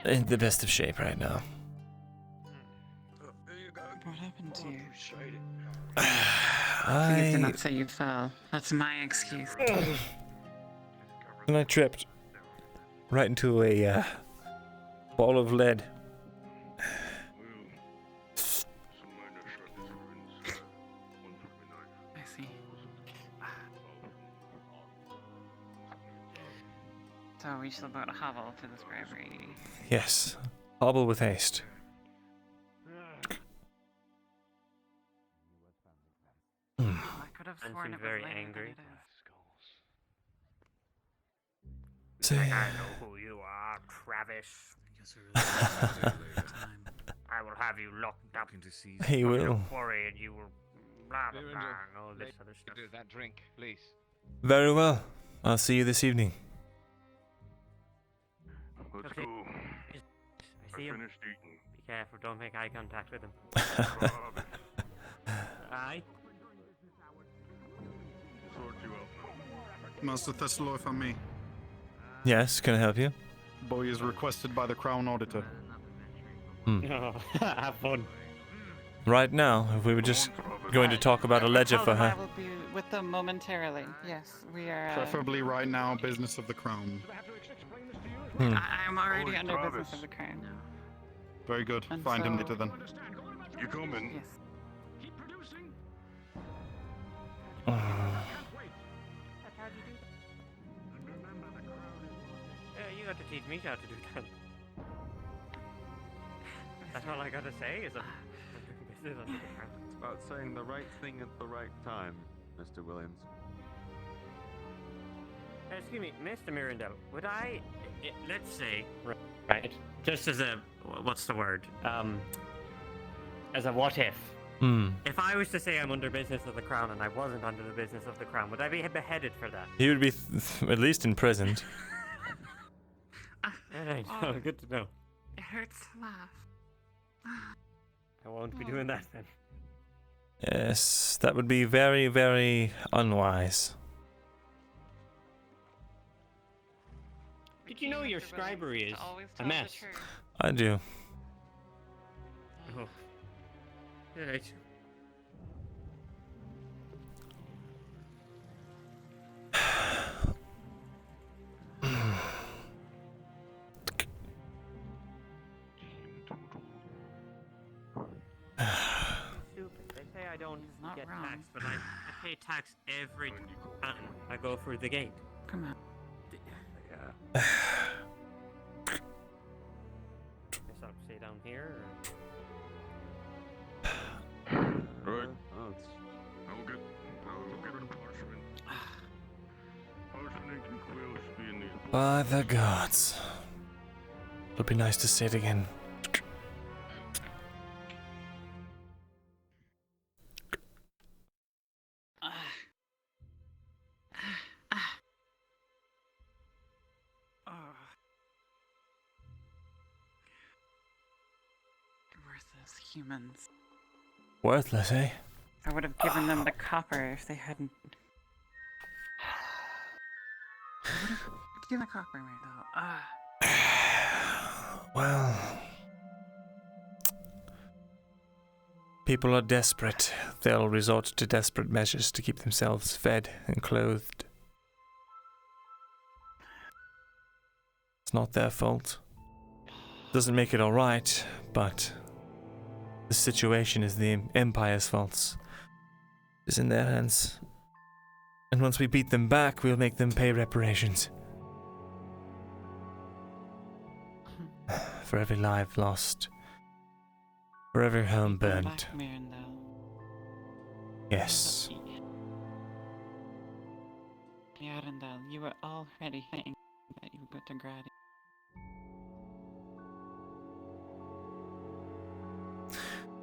in the best of shape right now. What happened to you? I Please do not say you fell. That's my excuse. And I tripped right into a ball of lead. I see. So we shall boat a hovel to the scribery. Yes. Hobble with haste. I could have Man sworn seemed it was very later than angry. it is. Say, I know who you are, Travis. I will have you locked up He from will. your quarry and you will blah blah blah and all this other stuff. Do that drink, please. Very well. I'll see you this evening. Let's Okay. go. I see him. Finished eating. Be careful, don't make eye contact with him. Aye. Sort you out. Master Thesalor, if I may. Yes, can I help you? Boy is requested by the Crown Auditor. Have fun. Right now, if we were just going to talk about a ledger for I her. will be with them momentarily. Yes, we are. Preferably right now, business of the Crown. Hmm. I'm already Holy under Travis. business of the crown. Very good. And Find him so- later then. You coming? Yes. You got to teach me how to do that. That's all I gotta say is I'm doing business on the ground. It's about saying the right thing at the right time, Mr. Williams. Excuse me, Mr. Myrindal, would let's say, right, just as a, what's the word, as a what if. If I was to say I'm under business of the crown and I wasn't under the business of the crown, would I be beheaded for that? He would be at least imprisoned. Alright, Oh. good to know. It hurts to laugh. I won't be doing that then. Yes, that would be very, very unwise. Did you know your scribery is a mess? I do. Oh. Right. Stupid. They say I don't not get wrong. taxed, but I pay tax every time I go through the gate. Come on. Guess I'll stay down here By the gods. It'll be nice to see it again. Worthless humans. Worthless, eh? I would have given them the copper if they hadn't. Give the copper, Myrindal. Well, people are desperate. They'll resort to desperate measures to keep themselves fed and clothed. It's not their fault. Doesn't make it alright, but the situation is the Empire's fault. It's in their hands. And once we beat them back, we'll make them pay reparations. For every life lost. For every home burned. Yes. Myrindal, you were already thinking that you would go to Grady.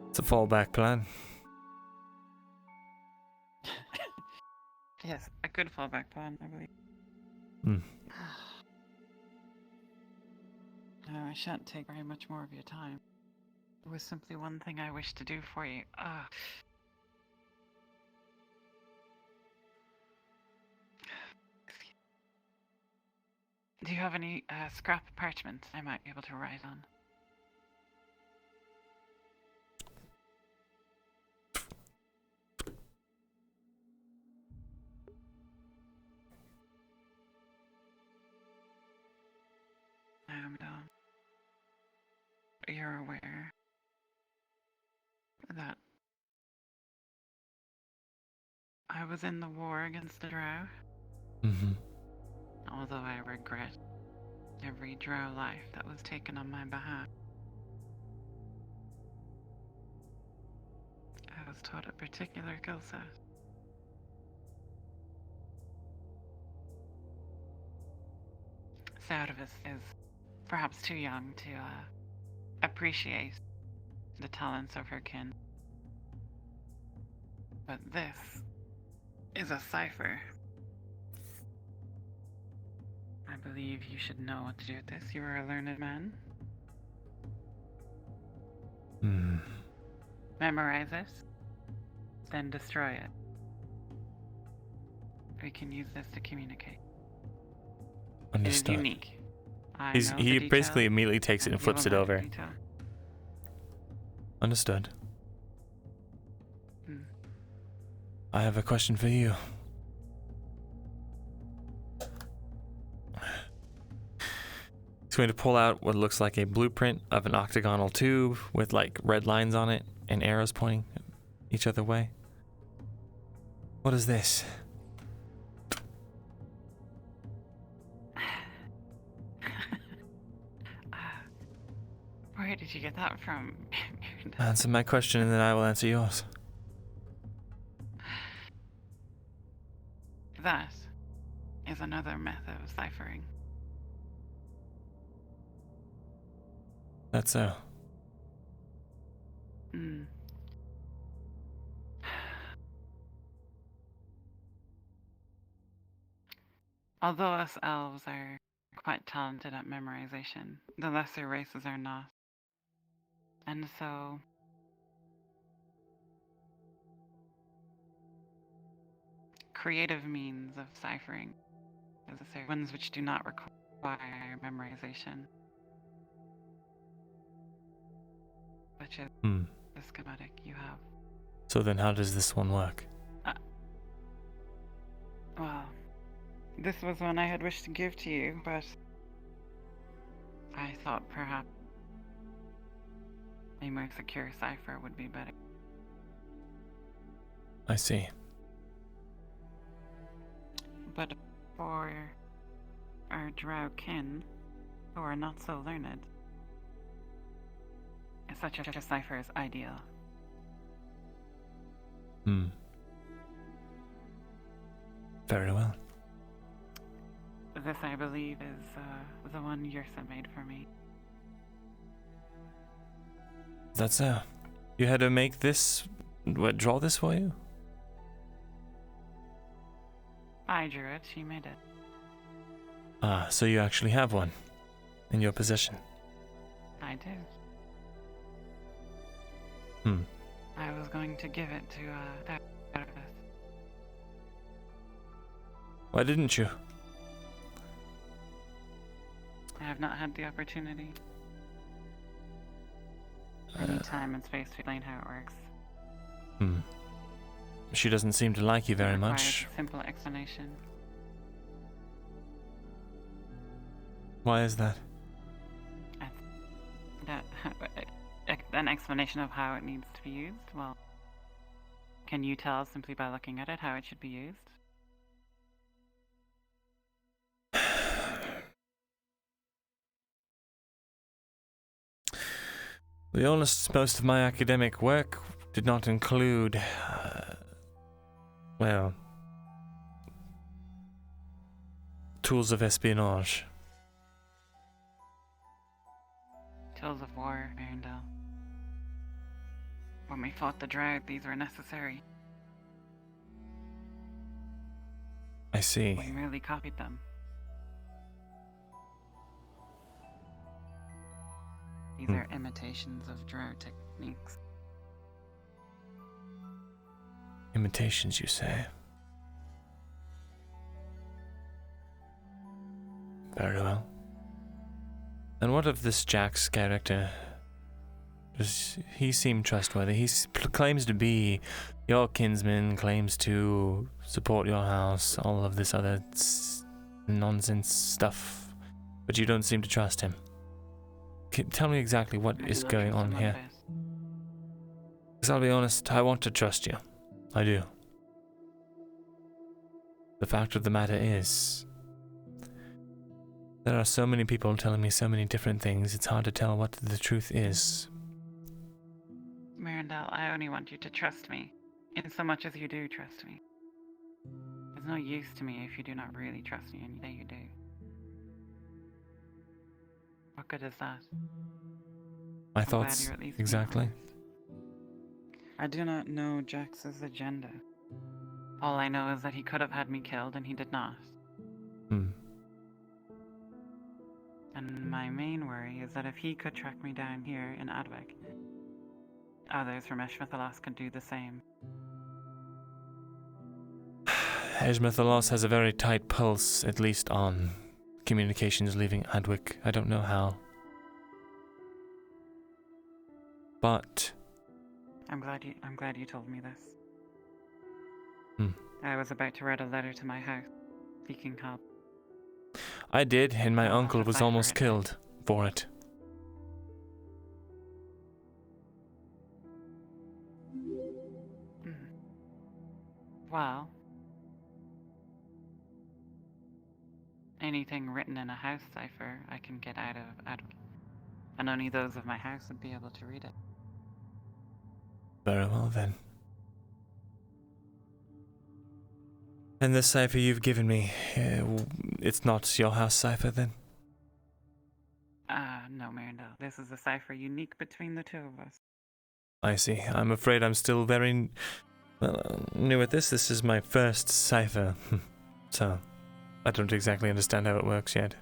It's a fallback plan. Yes, a good fallback plan, I believe. No, I shan't take very much more of your time. It was simply one thing I wished to do for you. Do you have any scrap parchment I might be able to write on? You're aware that I was in the war against the drow. Although I regret every drow life that was taken on my behalf. I was taught a particular skill set. Cerberus is perhaps too young to appreciate the talents of her kin. But this is a cipher. I believe you should know what to do with this. You are a learned man. Memorize it, then destroy it. We can use this to communicate. Understood. It is unique. He basically immediately takes it and flips it over. Understood. I have a question for you. He's going to pull out what looks like a blueprint of an octagonal tube with like red lines on it and arrows pointing each other way. What is this? Where did you get that from? Answer my question and then I will answer yours. That is another method of ciphering. That's so. Although us elves are quite talented at memorization, the lesser races are not. And so creative means of ciphering, necessary ones which do not require memorization, which is the schematic you have. So then how does this one work? Well, this was one I had wished to give to you, but I thought perhaps a more secure cipher would be better. I see. But for our drow kin, who are not so learned, such a cipher is ideal. Very well. This, I believe, is the one Yursa made for me. That's so. You had to make this, draw this for you? I drew it, she made it. Ah, so you actually have one in your possession. I do. Hmm. I was going to give it to, Therapist. Why didn't you? I have not had the opportunity. I need time and space to explain how it works. Hmm. She doesn't seem to like you very It much. requires a simple explanation. Why is that? An explanation of how it needs to be used? Well, can you tell simply by looking at it how it should be used? To be honest, most of my academic work did not include, well, tools of espionage. Tools of war, Myrindal. When we fought the Drought, these were necessary. I see. We merely copied them. These are imitations of Drought techniques. Imitations, you say? Very well. And what of this Jack's character? Does he seem trustworthy? He claims to be your kinsman, claims to support your house, all of this other nonsense stuff. But you don't seem to trust him. Tell me exactly what is going on here. Because I'll be honest, I want to trust you. I do. The fact of the matter is, there are so many people telling me so many different things, it's hard to tell what the truth is. Myrindal, I only want you to trust me, in so much as you do trust me. There's no use to me if you do not really trust me, and you say you do. What good is that? My I'm glad thoughts, you're at least being exactly. honest. I do not know Jax's agenda. All I know is that he could have had me killed, and he did not. Hmm. And my main worry is that if he could track me down here in Adwick, others from Eshma Thalas could do the same. Eshma Thalas has a very tight pulse, at least on communications leaving Adwick. I don't know how. But I'm glad you told me this. Hmm. I was about to write a letter to my house, seeking help. I did, and my uncle was almost killed for it. Well, anything written in a house cipher I can get out of Adwick, and only those of my house would be able to read it. Very well then. And the cipher you've given me, it's not your house cipher then? No, Myrindal. This is a cipher unique between the two of us. I see. I'm afraid I'm still very new at this. This is my first cipher, so I don't exactly understand how it works yet.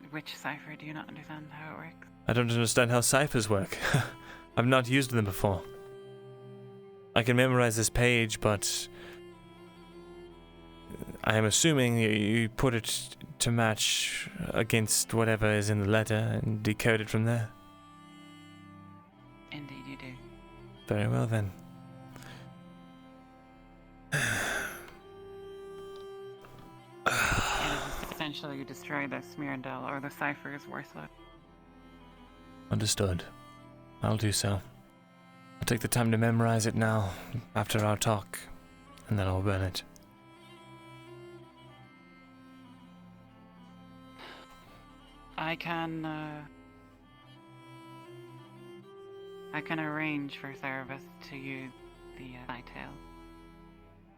Which cipher do you not understand how it works? I don't understand how ciphers work. I've not used them before. I can memorize this page, but I am assuming you put it to match against whatever is in the letter and decode it from there. Indeed you do. Very well then. It is essential you destroy this, Myrindal, or the cipher is worthless. Understood. I'll do so. I'll take the time to memorize it now, after our talk, and then I'll burn it. I can arrange for Theravis to use the Cytail.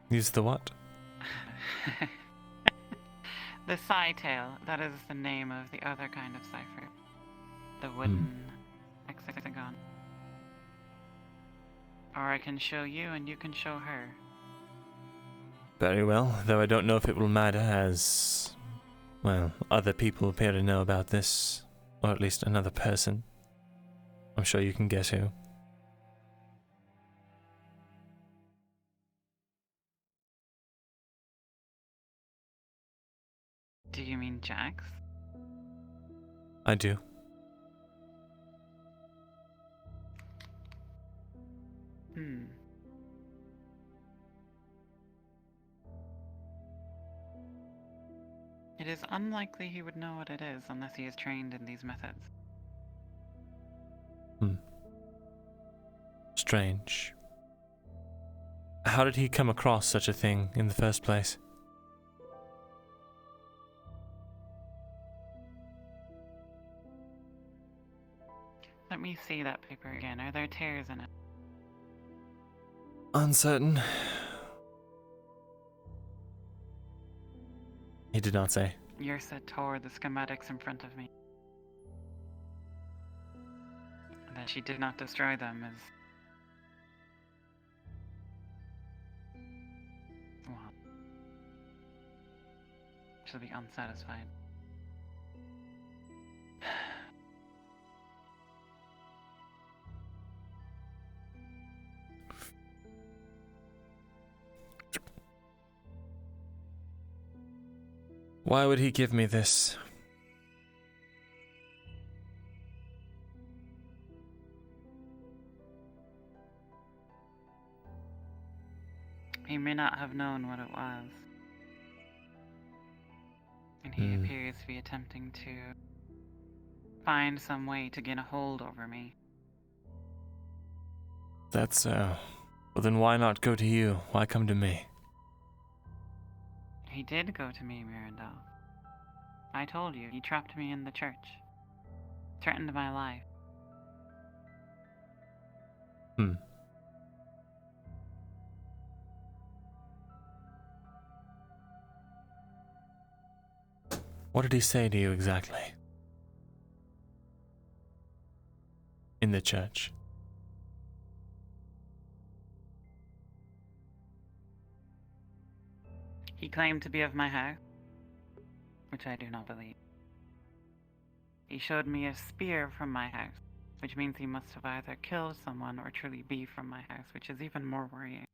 Use the what? The Scytale, that is the name of the other kind of cipher. The wooden hexagon. Or I can show you and you can show her. Very well, though I don't know if it will matter as, well, other people appear to know about this, or at least another person. I'm sure you can guess who. Do you mean Jax? I do. It is unlikely he would know what it is unless he is trained in these methods. Strange. How did he come across such a thing in the first place? Let me see that paper again. Are there tears in it? Uncertain. He did not say. Yrsa tore the schematics in front of me. That she did not destroy them is... well... she'll be unsatisfied. Why would he give me this? He may not have known what it was. And he appears to be attempting to find some way to gain a hold over me. That's so. Well, then why not go to you? Why come to me? He did go to me, Myrindal. I told you, he trapped me in the church. Threatened my life. What did he say to you exactly? In the church. He claimed to be of my house, which I do not believe. He showed me a spear from my house, which means he must have either killed someone or truly be from my house, which is even more worrying.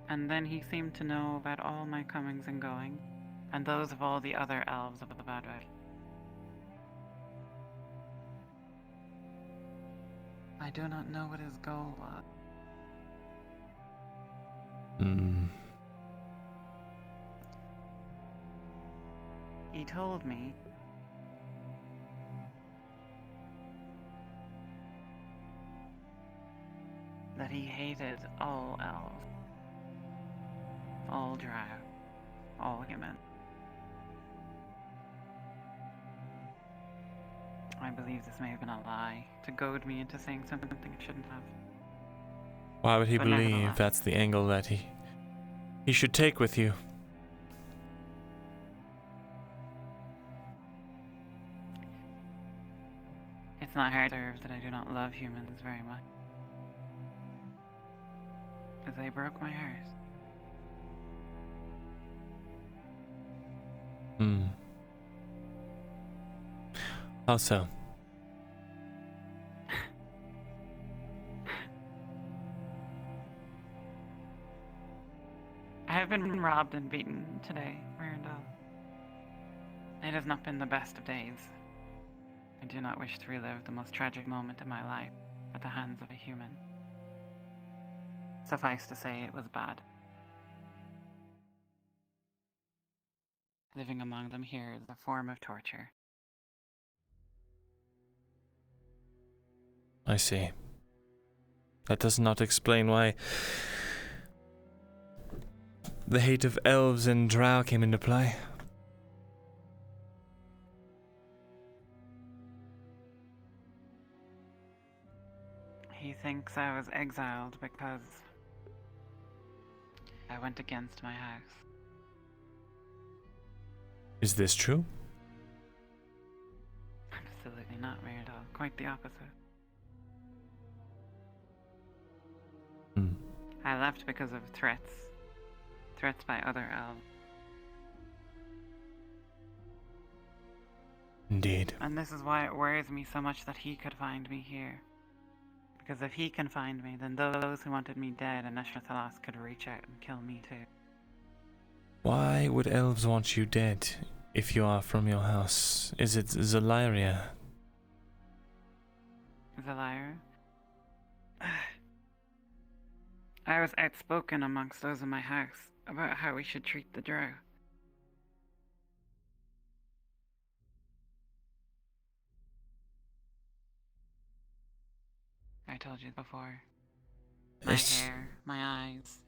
And then he seemed to know about all my comings and goings, and those of all the other elves of the Badwick. I do not know what his goal was. He told me that he hated all elves, all drow, all human. I believe this may have been a lie to goad me into saying something I shouldn't have. Why would he But believe nevertheless. that's the angle that he should take with you? It's not hard to observe that I do not love humans very much. Because they broke my heart. How so? I have been robbed and beaten today, Myrindal. It has not been the best of days. I do not wish to relive the most tragic moment in my life at the hands of a human. Suffice to say, it was bad. Living among them here is a form of torture. I see. That does not explain why the hate of elves and drow came into play. He thinks I was exiled because I went against my house. Is this true? Absolutely not, Myrindal. Quite the opposite. I left because of threats. Threats by other elves. Indeed. And this is why it worries me so much that he could find me here. Because if he can find me, then those who wanted me dead in Eshma Thalas could reach out and kill me too. Why would elves want you dead if you are from your house? Is it Zalaria? Zalaria? I was outspoken amongst those in my house about how we should treat the drow. I told you before. My hair, my eyes.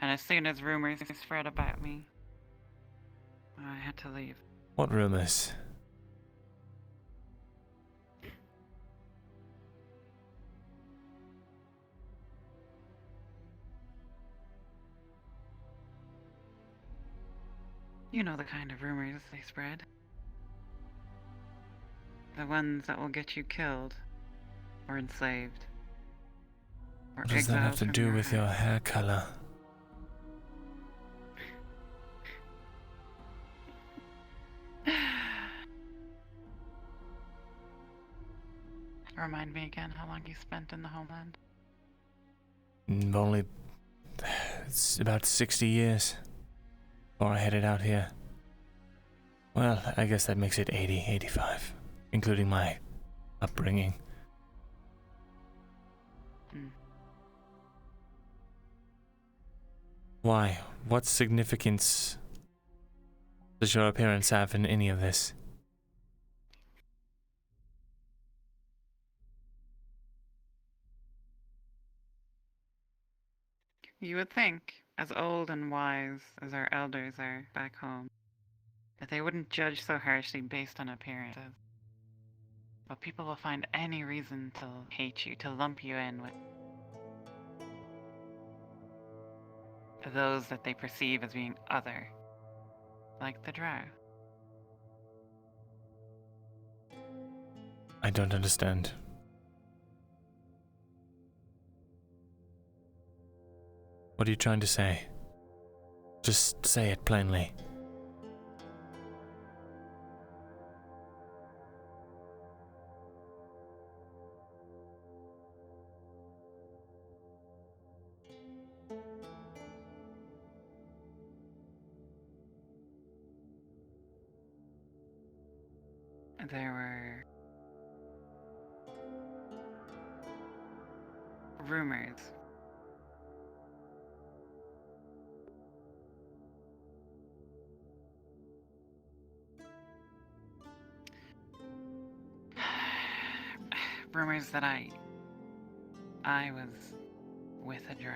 And as soon as rumors spread about me, I had to leave. What rumors? You know the kind of rumors they spread. The ones that will get you killed, or enslaved, or What does that have to exiled do from with your your house. hair color? Remind me again how long you spent in the homeland. Only it's about 60 years before I headed out here. Well, I guess that makes it 80, 85, including my upbringing. Why? What significance does your appearance have in any of this? You would think, as old and wise as our elders are back home, that they wouldn't judge so harshly based on appearances. But people will find any reason to hate you, to lump you in with those that they perceive as being other, like the drow. I don't understand. What are you trying to say? Just say it plainly. There were rumors that I was with a drow,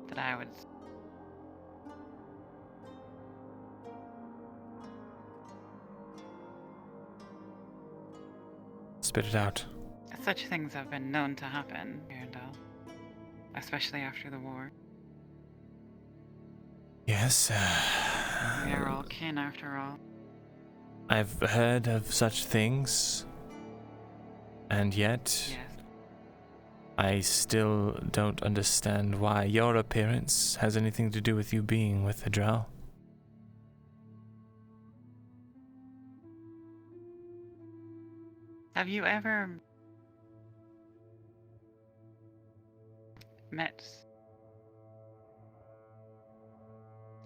that I was Spit it out. such things have been known to happen, Myrindal, especially after the war. Yes, We are all kin after all. I've heard of such things, and yet I still don't understand why your appearance has anything to do with you being with the drow. Have you ever met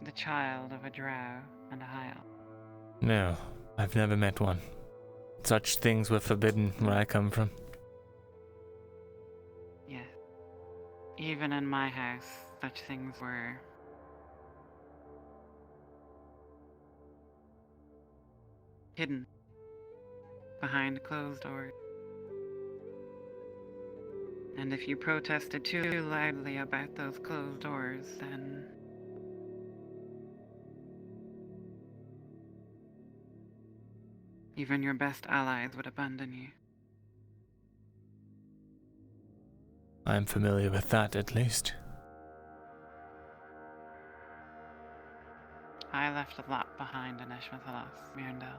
the child of a drow and a high elf? No, I've never met one. Such things were forbidden where I come from. Yes. Even in my house, such things were hidden behind closed doors. And if you protested too loudly about those closed doors, then even your best allies would abandon you. I'm familiar with that, at least. I left a lot behind in Eshma Thalas, Myrindal.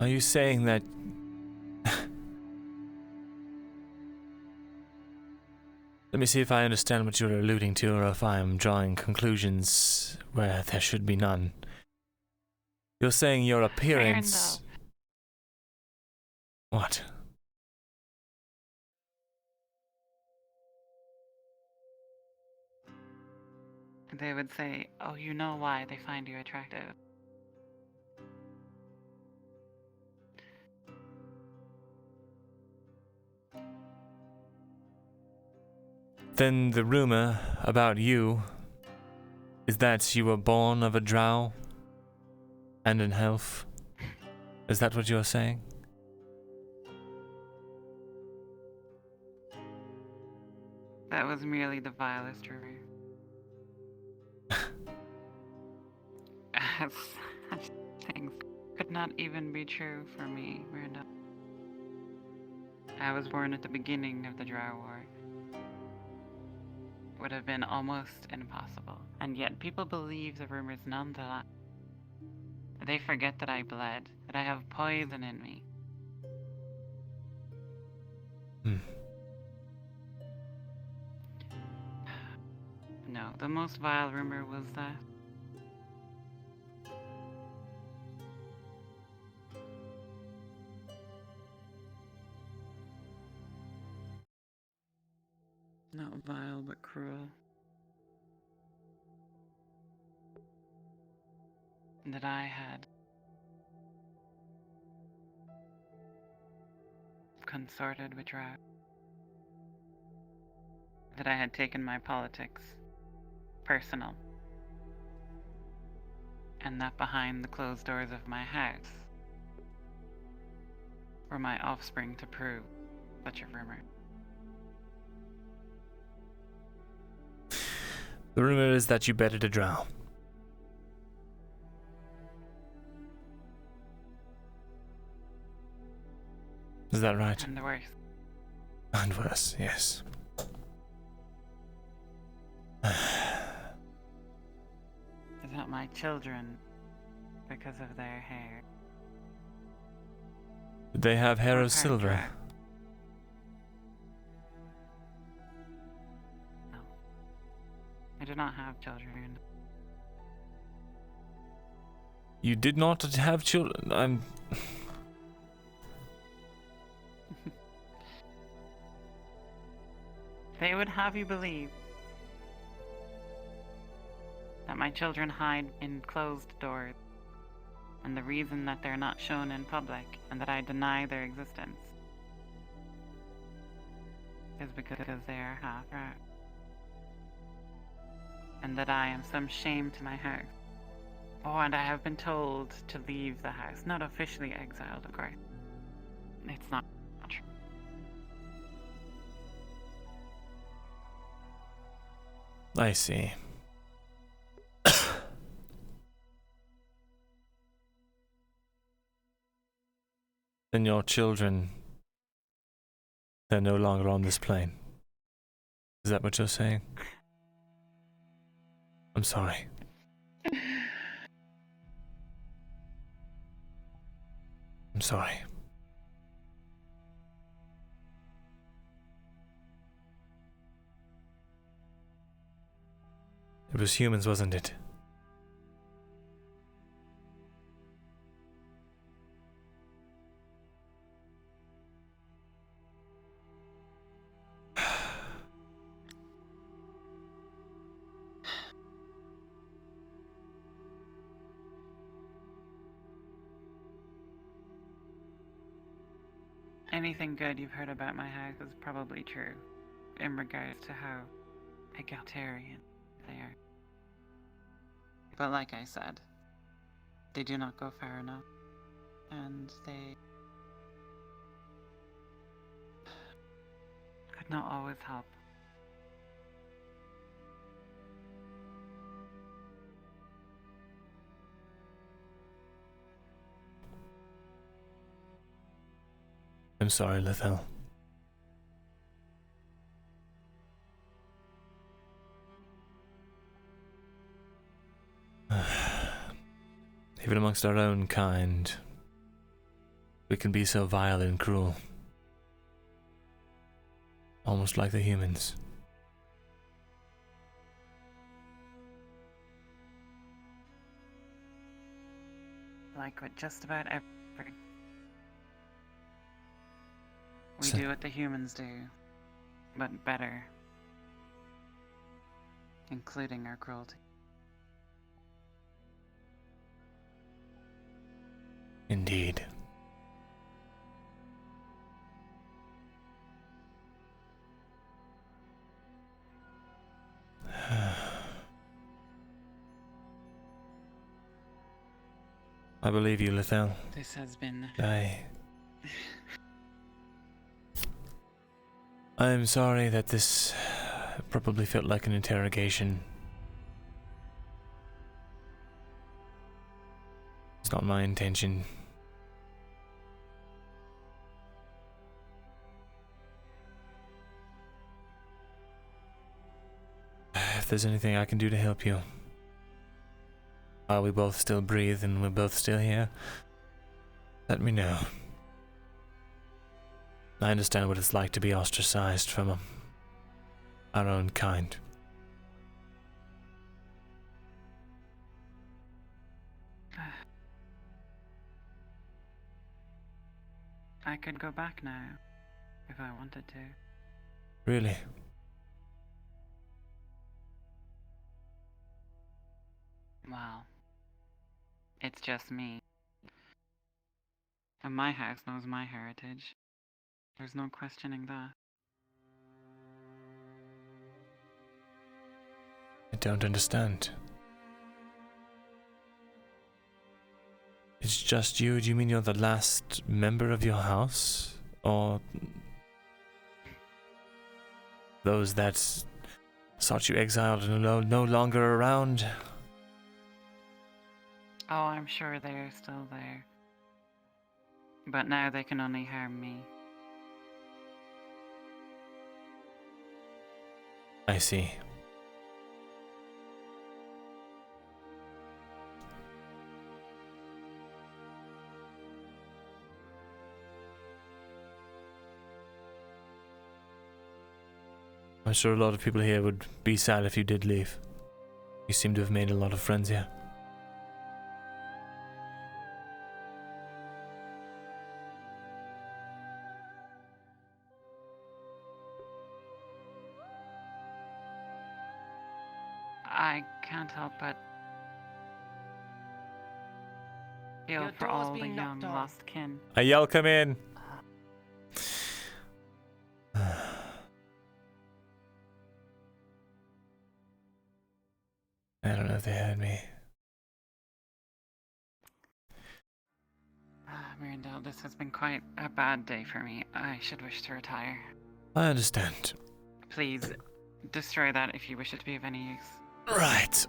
Are you saying that... Let me see if I understand what you're alluding to, or if I am drawing conclusions where there should be none. You're saying your appearance... What? They would say, oh, you know why they find you attractive. Then the rumor about you is that you were born of a drow and an elf. Is that what you're saying? That was merely the vilest rumor. Such things could not even be true for me, Myrindal. I was born at the beginning of the Drow War. Would have been almost impossible, and yet people believe the rumors nonetheless. They forget that I bled, that I have poison in me. No, the most vile rumor was that not vile, but cruel. That I had consorted with Drow. That I had taken my politics personal. And that behind the closed doors of my house were my offspring to prove such a rumor. The rumor is that you bedded a drow. Is that right? And worse. And worse, yes. That my children, because of their hair. Did they have hair Or of silver? Drow. No. I do not have children. You did not have children? I'm... They would have you believe that my children hide in closed doors, and the reason that they're not shown in public and that I deny their existence is because they are half right, and that I am some shame to my house. Oh, and I have been told to leave the house, not officially exiled, of course. It's not true. I see. Then your children, they're no longer on this plane. Is that what you're saying? I'm sorry. I'm sorry. It was humans, wasn't it? Anything good you've heard about my house is probably true, in regards to how egalitarian they are. But like I said, they do not go far enough, and they could not always help. I'm sorry, Lethal. Even amongst our own kind, we can be so vile and cruel. Almost like the humans. Like what just about everything. We So- do what the humans do, but better. Including our cruelty. Indeed. I believe you, Lethal. This has been... I'm sorry that this probably felt like an interrogation. It's not my intention. If there's anything I can do to help you, while we both still breathe and we're both still here, let me know. I understand what it's like to be ostracized from our own kind. I could go back now, if I wanted to. Really? Well, it's just me. And my house knows my heritage. There's no questioning that. I don't understand. It's just you? Do you mean you're the last member of your house? Or those that sought you exiled and are no longer around? Oh, I'm sure they're still there. But now they can only harm me. I see. I'm sure a lot of people here would be sad if you did leave. You seem to have made a lot of friends here. I can't help but feel Your for door's all the being young knocked on. lost kin. I yell, come in! I don't know if they heard me. Myrindal, this has been quite a bad day for me. I should wish to retire. I understand. Please, destroy that if you wish it to be of any use. Right.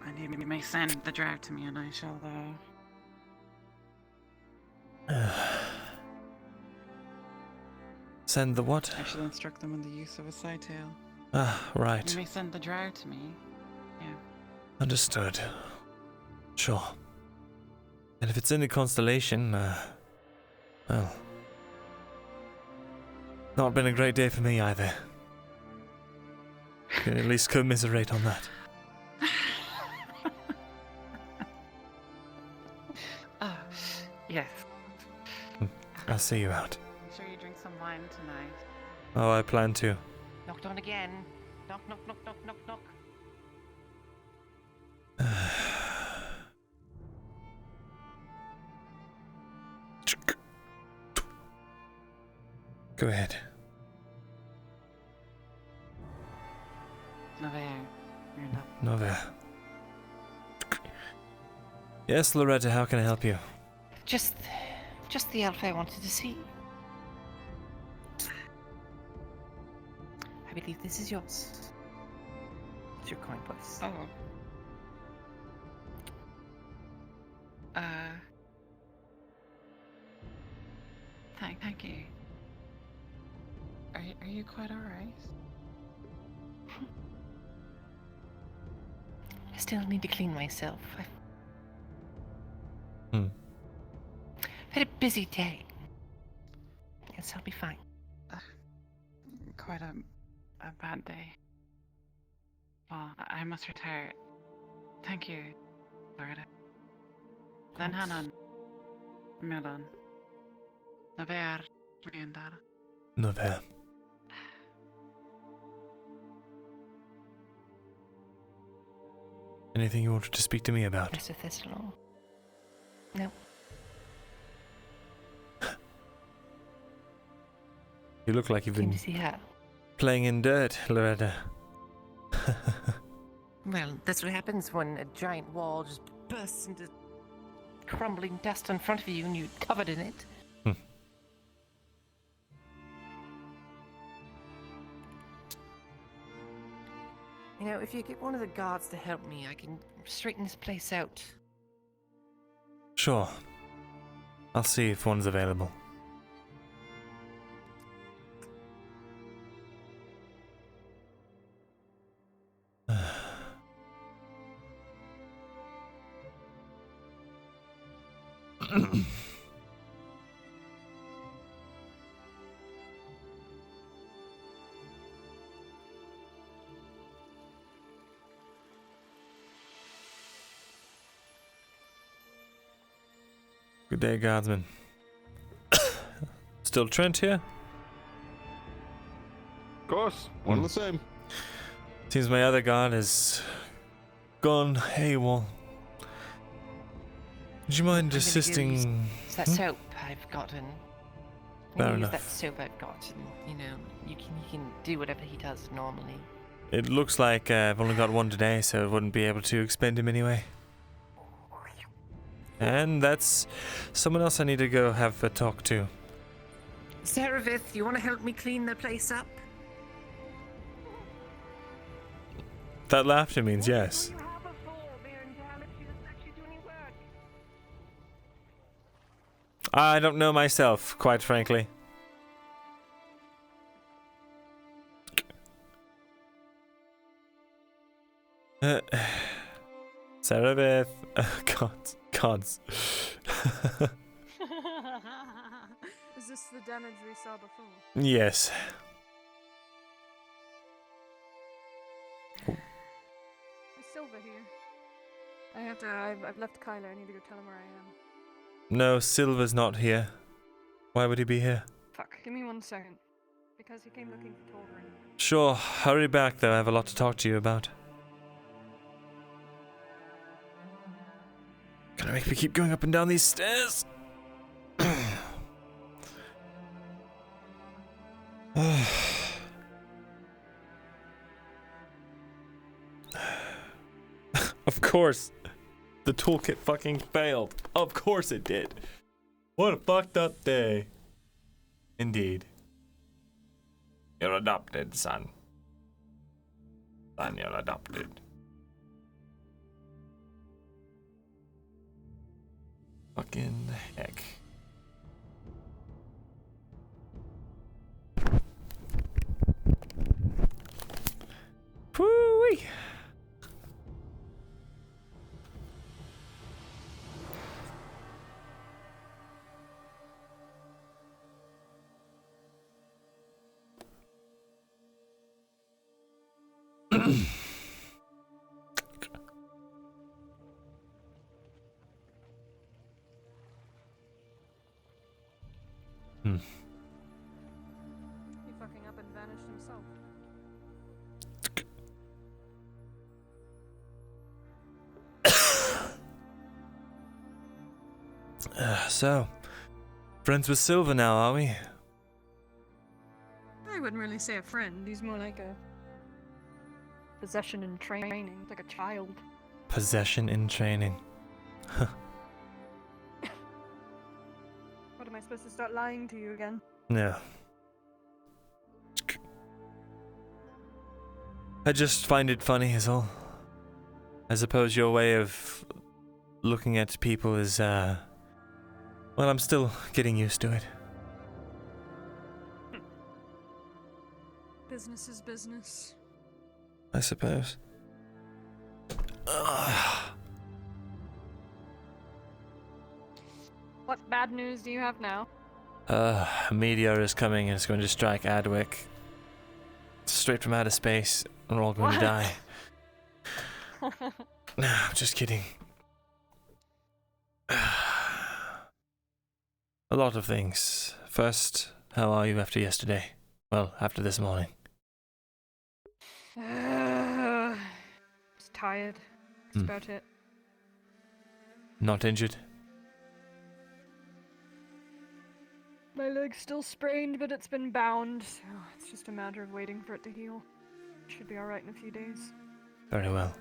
And you may send the drow to me and I shall, Send the what? I shall instruct them in the use of a sidetail. Ah, right. You may send the drow to me. Yeah. Understood. Sure. And if it's in the constellation, well, not been a great day for me either. Can at least commiserate on that. Yes. I'll see you out. I'm sure you drink some wine tonight. Oh, I plan to. Knocked on again. Knock, knock, knock, knock, knock, knock. Go ahead. Nova. Yes, Loretta, how can I help you? Just the elf I wanted to see. I believe this is yours. It's your coin purse. Oh. thank you. Are you quite alright? I still need to clean myself. I've had a busy day. Yes, I'll be fine. Quite a bad day. Well, I must retire. Thank you, Loretta. Then Hanan. Milan. Naver. Myrindal. Naver. Anything you wanted to speak to me about? Mr. Thesalor. No. You look like you've been to see her. playing in dirt, Loretta. Well, that's what happens when a giant wall just bursts into crumbling dust in front of you and you're covered in it. You know, if you get one of the guards to help me, I can straighten this place out. Sure. I'll see if one's available. Good day, guardsman. Still Trent here? Of course, one the same. Seems my other guard has gone AWOL. Would you mind assisting? It's that soap I've gotten. Fair Use enough. that soap I've got, and you know, you can do whatever he does normally. It looks like I've only got one today, so I wouldn't be able to expend him anyway. And that's someone else I need to go have a talk to. Zaravith, you want to help me clean the place up? That laughter means yes. I don't know myself, quite frankly. Zaravith. Gods. Is this the damage we saw before? Yes. Is Silver here? I've left Kyler. I need to go tell him where I am. No, Silver's not here. Why would he be here? Fuck. Give me 1 second. Because he came looking for Torgrim. Sure, hurry back though, I have a lot to talk to you about. Gonna make me keep going up and down these stairs. Of course, the toolkit fucking failed. Of course it did. What a fucked up day. Indeed. You're adopted, son. Son, you're adopted. Fucking heck. Whoo-wee. He fucking up and vanished himself. So, friends with Silver now, are we? I wouldn't really say a friend. He's more like a possession in training, like a child. Possession in training. What am I supposed to start lying to you again? No. I just find it funny is all. I suppose your way of looking at people is, well, I'm still getting used to it. Business is business. I suppose. What bad news do you have now? A meteor is coming and it's going to strike Adwick. Straight from outer space, and we're all going to die. No, I'm just kidding. A lot of things. First, how are you after yesterday? Well, after this morning. Just tired. That's about it. Not injured? My leg's still sprained, but it's been bound, so it's just a matter of waiting for it to heal. Should be alright in a few days. Very well.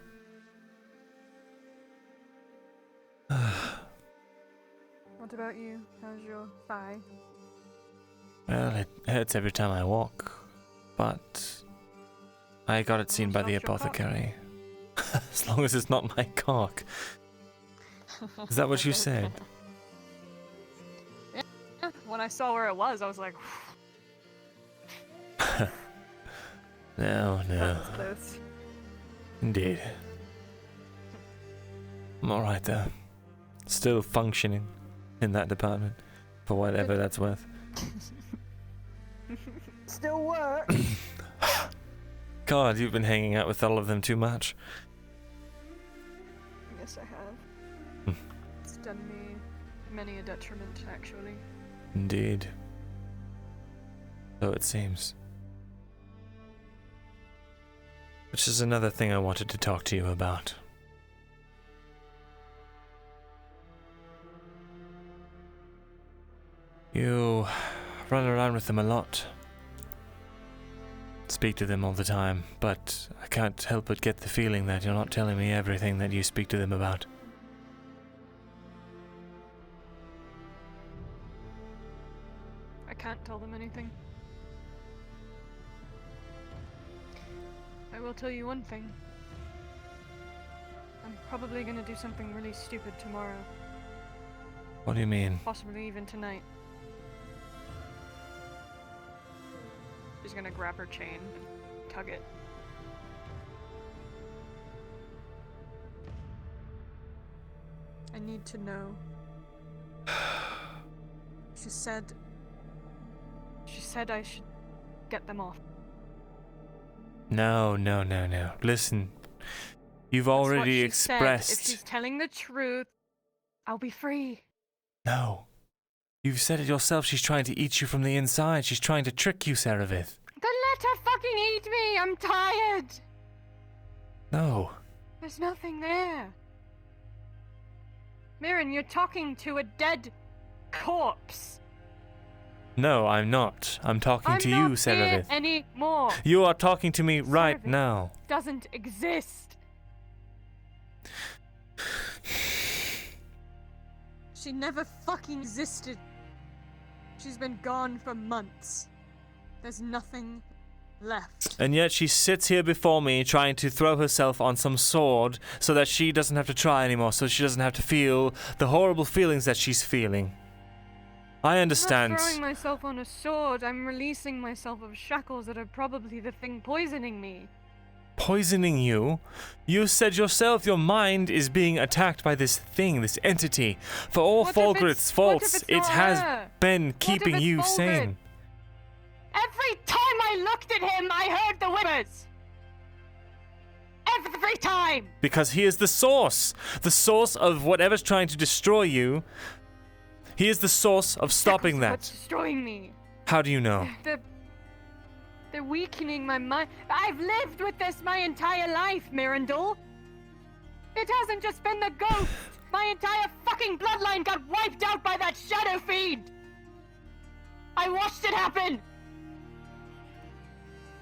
What about you? How's your thigh? Well, it hurts every time I walk, but I got it seen by the apothecary. As long as it's not my cock. Is that what you said? Yeah. When I saw where it was, I was like... No. That was close. Indeed. I'm alright though. Still functioning in that department, for whatever that's worth. Still work. God, you've been hanging out with all of them too much. Yes, I have. It's done me many a detriment, actually. Indeed. So it seems. Which is another thing I wanted to talk to you about. You run around with them a lot. Speak to them all the time, but I can't help but get the feeling that you're not telling me everything that you speak to them about. I can't tell them anything. I will tell you one thing. I'm probably gonna do something really stupid tomorrow. What do you mean? Possibly even tonight. She's gonna grab her chain and tug it. I need to know. She said I should get them off. No. Listen, you've already expressed... If she's telling the truth, I'll be free. No. You've said it yourself, she's trying to eat you from the inside. She's trying to trick you, Serevith. Then let her fucking eat me! I'm tired! No. There's nothing there. Mirren, you're talking to a dead corpse. No, I'm not. I'm talking to you, Serevith. I'm not here anymore. You are talking to me right Serevith now. Doesn't exist. She never fucking existed. She's been gone for months. There's nothing left. And yet she sits here before me trying to throw herself on some sword so that she doesn't have to try anymore, so she doesn't have to feel the horrible feelings that she's feeling. I understand. I'm not throwing myself on a sword. I'm releasing myself of shackles that are probably the thing poisoning me. Poisoning you? You said yourself your mind is being attacked by this thing, this entity. For all Fulgurith's faults, it has been keeping you sane. Every time I looked at him, I heard the whispers. Every time. Because he is the source of whatever's trying to destroy you. He is the source of stopping that. What's destroying me? How do you know? They're weakening my mind. I've lived with this my entire life, Myrindal. It hasn't just been the ghost. My entire fucking bloodline got wiped out by that shadow feed. I watched it happen.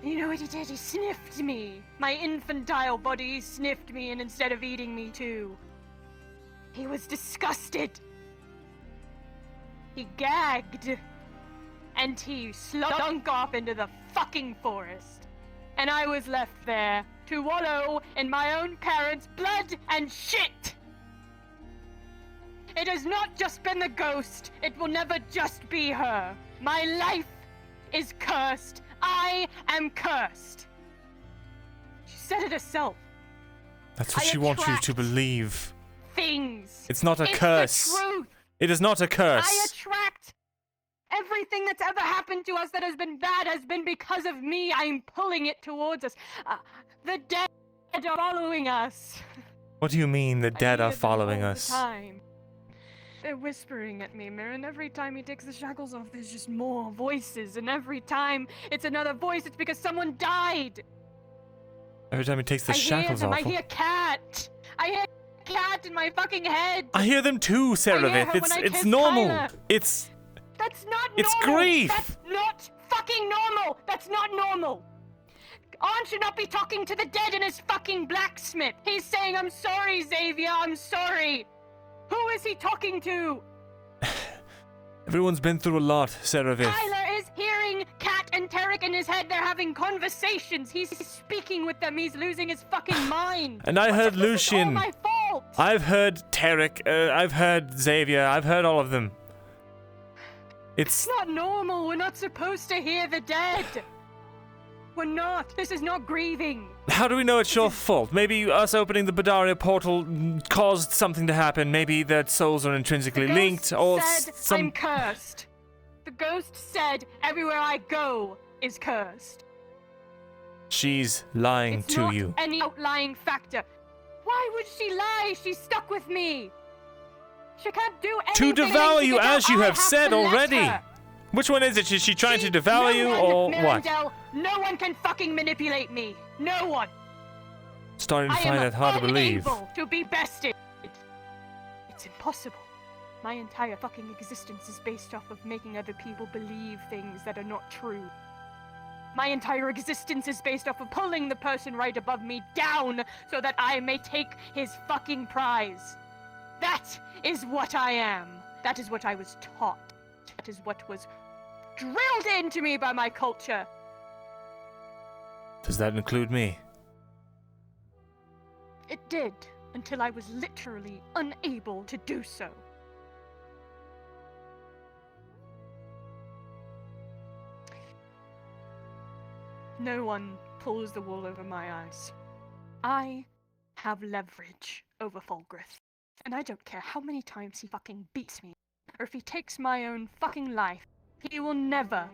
You know what he did? He sniffed me. My infantile body sniffed me, and instead of eating me too, he was disgusted. He gagged. And he slunk off into the fucking forest. And I was left there to wallow in my own parents' blood and shit. It has not just been the ghost. It will never just be her. My life is cursed. I am cursed. She said it herself. That's what she wants you to believe. Things. It's not a It's curse. the truth. It is not a curse. I attract everything that's ever happened to us that has been bad has been because of me. I'm pulling it towards us. The dead are following us. What do you mean the dead are following all us? The time. They're whispering at me, Mir, and every time he takes the shackles off, there's just more voices, and every time it's another voice, it's because someone died. Every time he takes the shackles off. I hear cat. I hear cat in my fucking head. I hear them too, Seravith. It's normal. Tyler. It's That's not normal. It's grief. That's not fucking normal. That's not normal. Arn should not be talking to the dead in his fucking blacksmith. He's saying, I'm sorry, Xavier, I'm sorry. Who is he talking to? Everyone's been through a lot, Seravith. Tyler is hearing Kat and Tarek in his head. They're having conversations. He's speaking with them. He's losing his fucking mind. And I heard Lucian. It's all my fault. I've heard Tarek. I've heard Xavier. I've heard all of them. It's not normal. We're not supposed to hear the dead. We're not. This is not grieving. How do we know it's your fault? Maybe us opening the Badaria portal caused something to happen. Maybe that souls are intrinsically linked, or some. I'm cursed. The ghost said everywhere I go is cursed. She's lying It's to not you. any outlying factor. Why would she lie? She's stuck with me. She can't do anything. To devour you, as you have said to let already. her. Which one is it? Is she trying to devour you, or what? Myrindal, no one can fucking manipulate me. No one. Starting to I find am that hard to believe. unable to be bested. It's impossible. My entire fucking existence is based off of making other people believe things that are not true. My entire existence is based off of pulling the person right above me down so that I may take his fucking prize. That is what I am. That is what I was taught. That is what was drilled into me by my culture. Does that include me? It did, until I was literally unable to do so. No one pulls the wool over my eyes. I have leverage over Fulgrith, and I don't care how many times he fucking beats me, or if he takes my own fucking life, he will never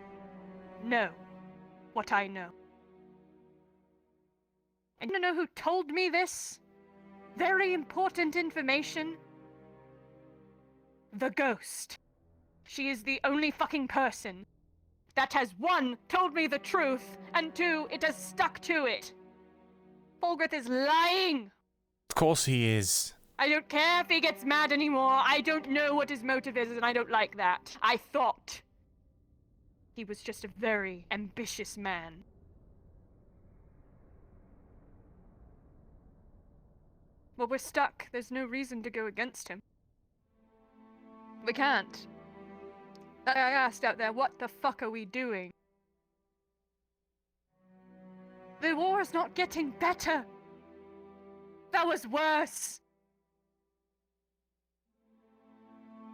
know what I know. And you know who told me this? Very important information. The ghost. She is the only fucking person that has, 1, told me the truth, and 2, it has stuck to it. Fulgrith is lying. Of course he is. I don't care if he gets mad anymore. I don't know what his motive is, and I don't like that. I thought he was just a very ambitious man. Well, we're stuck. There's no reason to go against him. We can't. I asked out there, what the fuck are we doing? The war is not getting better. That was worse.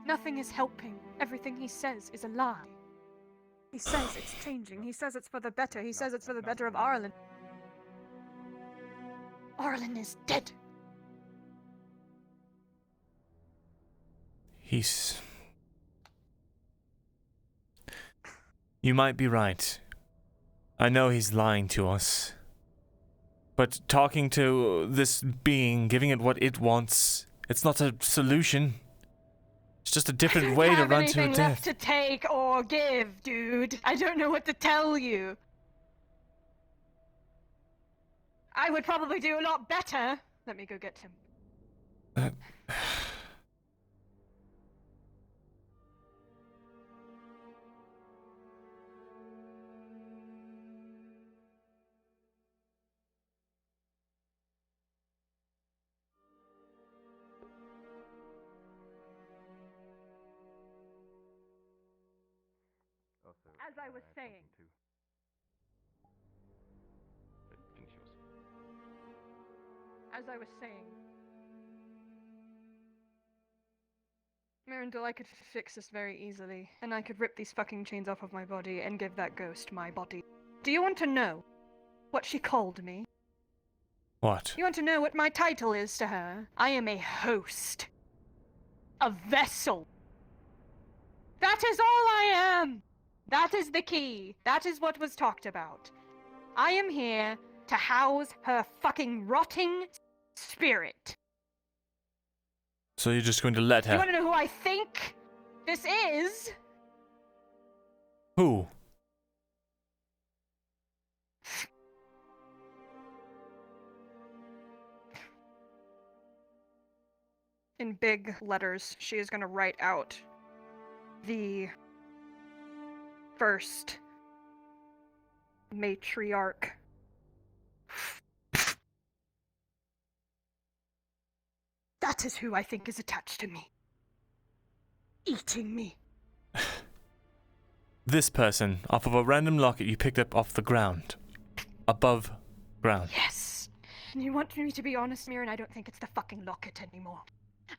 Nothing is helping. Everything he says is a lie. He says it's changing. He says it's for the better. He says it's for the better of Arlen. Arlen is dead. He's... You might be right. I know he's lying to us. But talking to this being, giving it what it wants, it's not a solution. It's just a different way to run to a anything death. left to take or give, dude. I don't know what to tell you. I would probably do a lot better. Let me go get him. As I was saying. As I was saying. Myrindal, I could fix this very easily, and I could rip these fucking chains off of my body and give that ghost my body. Do you want to know what she called me? What? You want to know what my title is to her? I am a host. A vessel. That is all I am. That is the key. That is what was talked about. I am here to house her fucking rotting spirit. So you're just going to let You her? want to know who I think this is? Who? In big letters, she is going to write out the first matriarch. That is who I think is attached to me. Eating me. This person, off of a random locket you picked up off the ground. Above ground. Yes. And you want me to be honest, Mirin? I don't think it's the fucking locket anymore.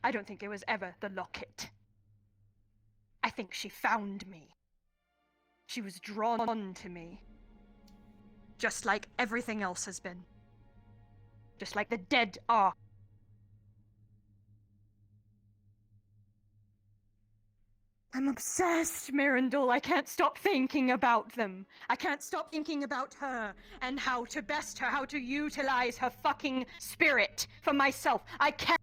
I don't think it was ever the locket. I think she found me. She was drawn to me. Just like everything else has been. Just like the dead are. I'm obsessed, Myrindal. I can't stop thinking about them. I can't stop thinking about her and how to best her, how to utilize her fucking spirit for myself. I can't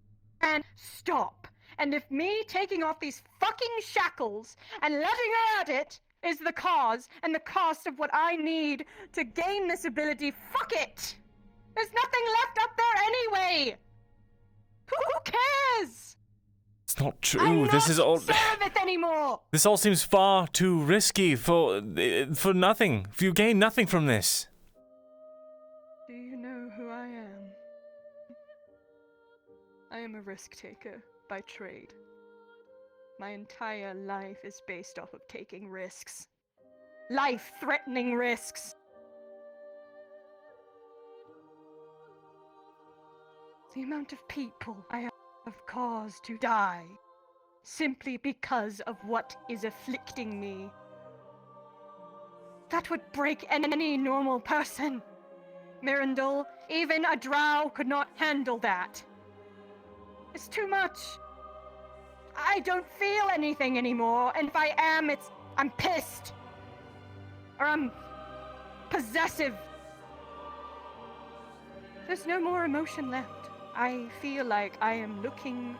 stop. And if me taking off these fucking shackles and letting her at it is the cause and the cost of what I need to gain this ability, fuck it! There's nothing left up there anyway! Who cares? It's not true. This is all. Serve it anymore! This all seems far too risky for nothing. You gain nothing from this. Do you know who I am? I am a risk taker by trade. My entire life is based off of taking risks. Life-threatening risks. The amount of people I have caused to die simply because of what is afflicting me. That would break any normal person. Myrindal, even a drow could not handle that. It's too much. I don't feel anything anymore, and if I am, I'm pissed. Or I'm possessive. There's no more emotion left. I feel like I am looking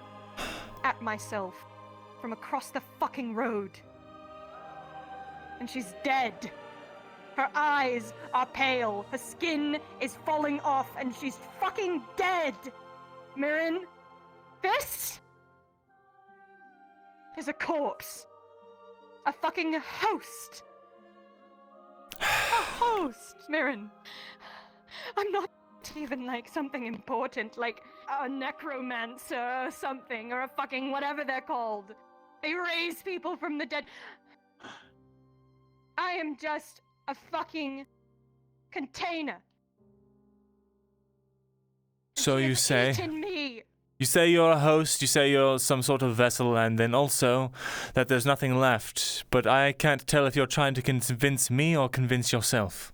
at myself from across the fucking road. And she's dead. Her eyes are pale, her skin is falling off, and she's fucking dead. Mirin, this is a corpse. A fucking host. A host, Mirin. I'm not even like something important, like a necromancer or something, or a fucking whatever they're called. They raise people from the dead. I am just a fucking container. So you say. Eaten me. You say you're a host, you say you're some sort of vessel, and then also that there's nothing left. But I can't tell if you're trying to convince me or convince yourself.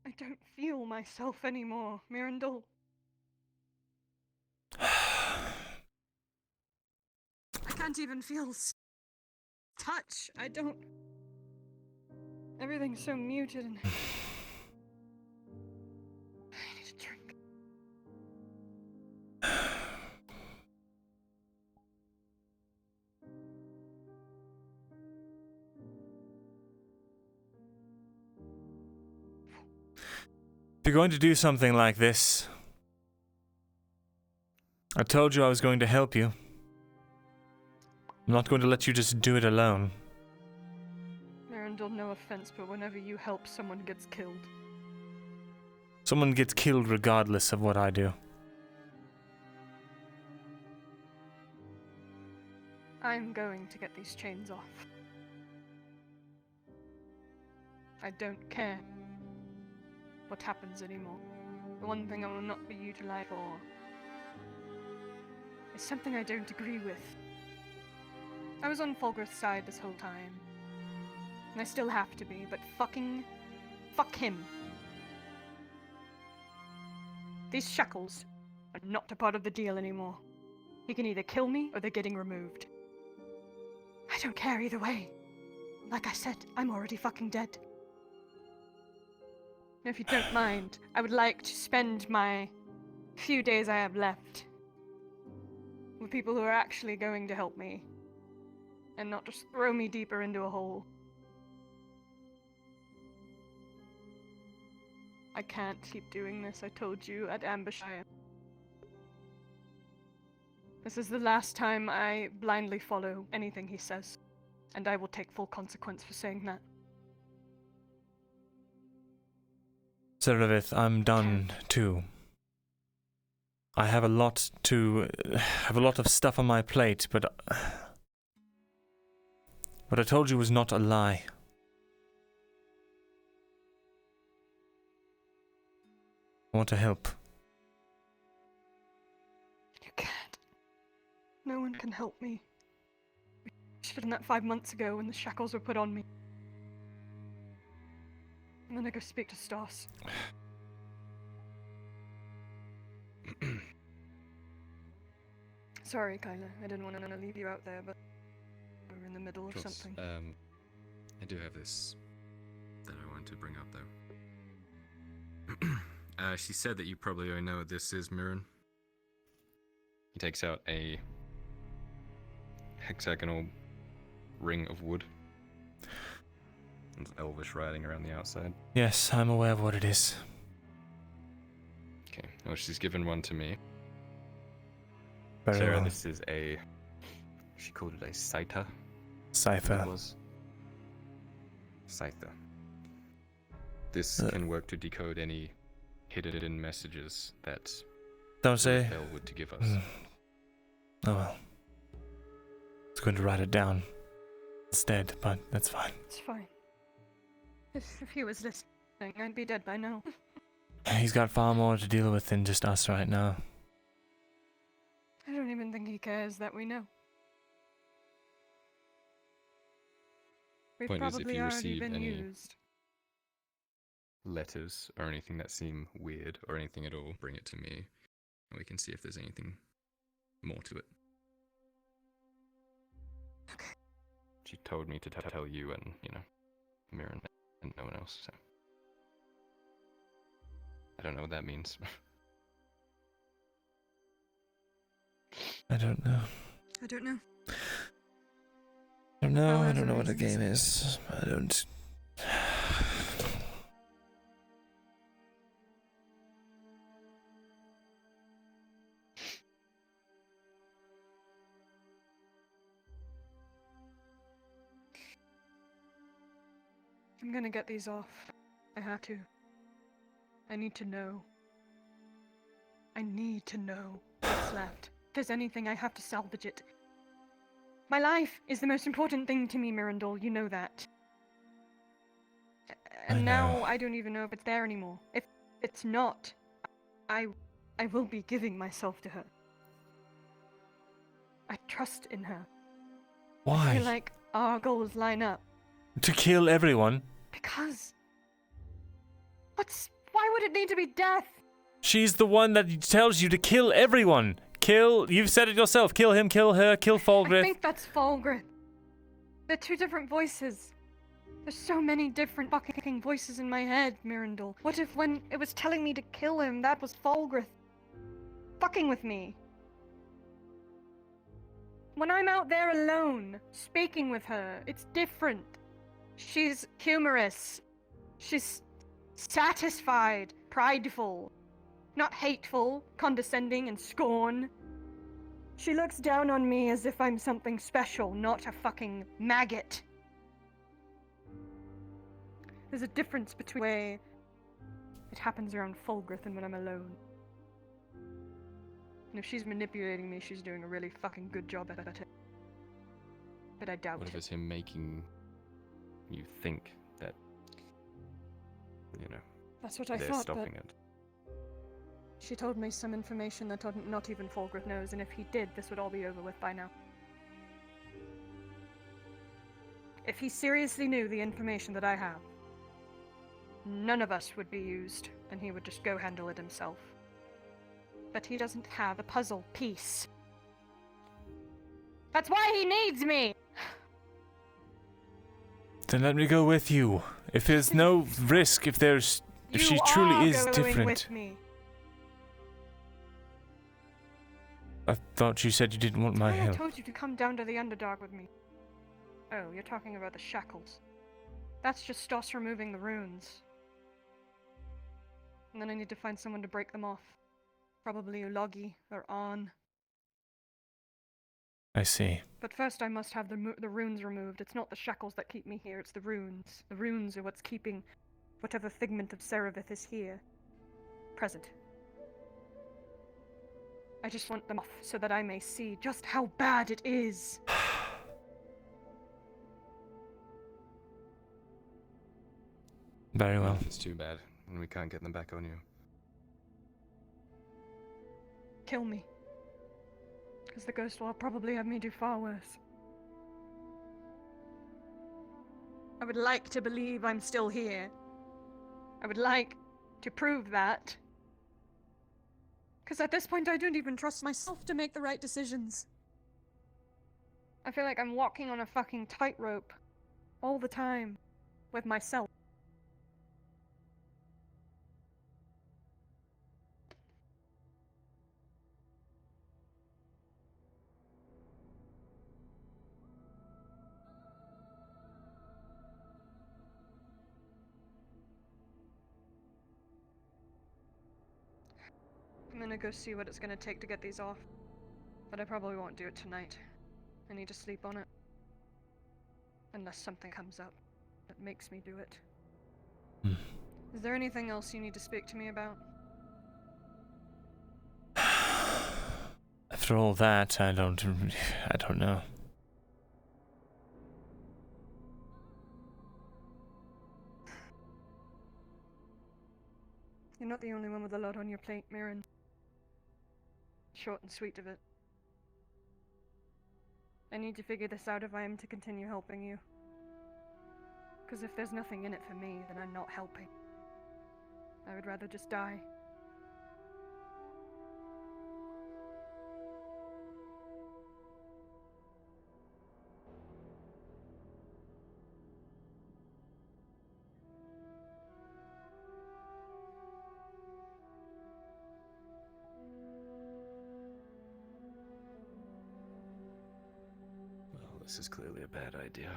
I don't feel myself anymore, Myrindal. I can't even feel touch. I don't. Everything's so muted and. I need a drink. If you're going to do something like this, I told you I was going to help you. I'm not going to let you just do it alone. Myrindal, no offense, but whenever you help, someone gets killed. Someone gets killed regardless of what I do. I'm going to get these chains off. I don't care what happens anymore. The one thing I will not be utilized for is something I don't agree with. I was on Fulgrith's side this whole time. And I still have to be, but fuck him. These shackles are not a part of the deal anymore. He can either kill me or they're getting removed. I don't care either way. Like I said, I'm already fucking dead. If you don't mind, I would like to spend my few days I have left with people who are actually going to help me and not just throw me deeper into a hole. I can't keep doing this, I told you at Ambershire. This is the last time I blindly follow anything he says, and I will take full consequence for saying that. Serevith, I'm done too. I have a lot of stuff on my plate, but what I told you was not a lie. I want to help. You can't. No one can help me. We should have done that 5 months ago when the shackles were put on me. And then I go speak to Stas. Sorry, Kyla. I didn't want to leave you out there, but we were in the middle of something. I do have this that I wanted to bring up, though. She said that you probably already know what this is, Mirren. He takes out a hexagonal ring of wood. There's elvish writing around the outside. Yes, I'm aware of what it is. Okay, well, she's given one to me. Very Sarah, well. this is a... She called it a cipher. Cipher. It was. Cipher. This can work to decode any hidden messages that Don't say. Bell would to give us. Oh well. I was going to write it down instead, but that's fine. It's fine. If he was listening, I'd be dead by now. He's got far more to deal with than just us right now. I don't even think he cares that we know. We've Point is, if probably you already receive been any used. letters or anything that seem weird or anything at all, bring it to me, and we can see if there's anything more to it. Okay. She told me to tell you and, Mirren and no one else, so... I don't know what that means. I don't know. I don't know. I don't know. I However, don't know what a reasons. game is. I don't. I'm gonna get these off. I have to. I need to know. I need to know what's left. If there's anything, I have to salvage it. My life is the most important thing to me, Myrindal. You know that. And now I don't even know if it's there anymore. If it's not, I will be giving myself to her. I trust in her. I Why? feel like our goals line up. To kill everyone? Because... Why would it need to be death? She's the one that tells you to kill everyone. Kill. You've said it yourself. Kill him, kill her, kill I Falgrith. think that's Falgrith. They're two different voices. There's so many different fucking voices in my head, Myrindal. What if when it was telling me to kill him, that was Falgrith fucking with me? When I'm out there alone, speaking with her, it's different. She's humorous. She's satisfied, prideful. Not hateful, condescending, and scorn. She looks down on me as if I'm something special, not a fucking maggot. There's a difference between the way it happens around Falgrith and when I'm alone. And if she's manipulating me, she's doing a really fucking good job at it. But I doubt What if it. it's him making you think that, That's what I they're thought, stopping but it? she told me some information that not even Falgrith knows, and if he did, this would all be over with by now. If he seriously knew the information that I have, none of us would be used, and he would just go handle it himself. But he doesn't have a puzzle piece. That's why he needs me! Then let me go with you. If there's no risk, if she truly is different. With me. I thought you said you didn't want my I help. told you to come down to the Underdark with me. Oh, you're talking about the shackles. That's just us removing the runes. And then I need to find someone to break them off. Probably Ulogi or On. I see. But first I must have the runes removed. It's not the shackles that keep me here, it's the runes. The runes are what's keeping whatever figment of Serevith is here present. I just want them off so that I may see just how bad it is. Very well. It's too bad, and we can't get them back on you. Kill me. Because the ghost will probably have me do far worse. I would like to believe I'm still here. I would like to prove that. Because at this point I don't even trust myself to make the right decisions. I feel like I'm walking on a fucking tightrope all the time with myself. I'm gonna go see what it's gonna take to get these off. But I probably won't do it tonight. I need to sleep on it. Unless something comes up that makes me do it. Is there anything else you need to speak to me about? After all that, I don't know. You're not the only one with a lot on your plate, Mirren. Short and sweet of it. I need to figure this out if I am to continue helping you. Because if there's nothing in it for me, then I'm not helping. I would rather just die. Well, this is clearly a bad idea.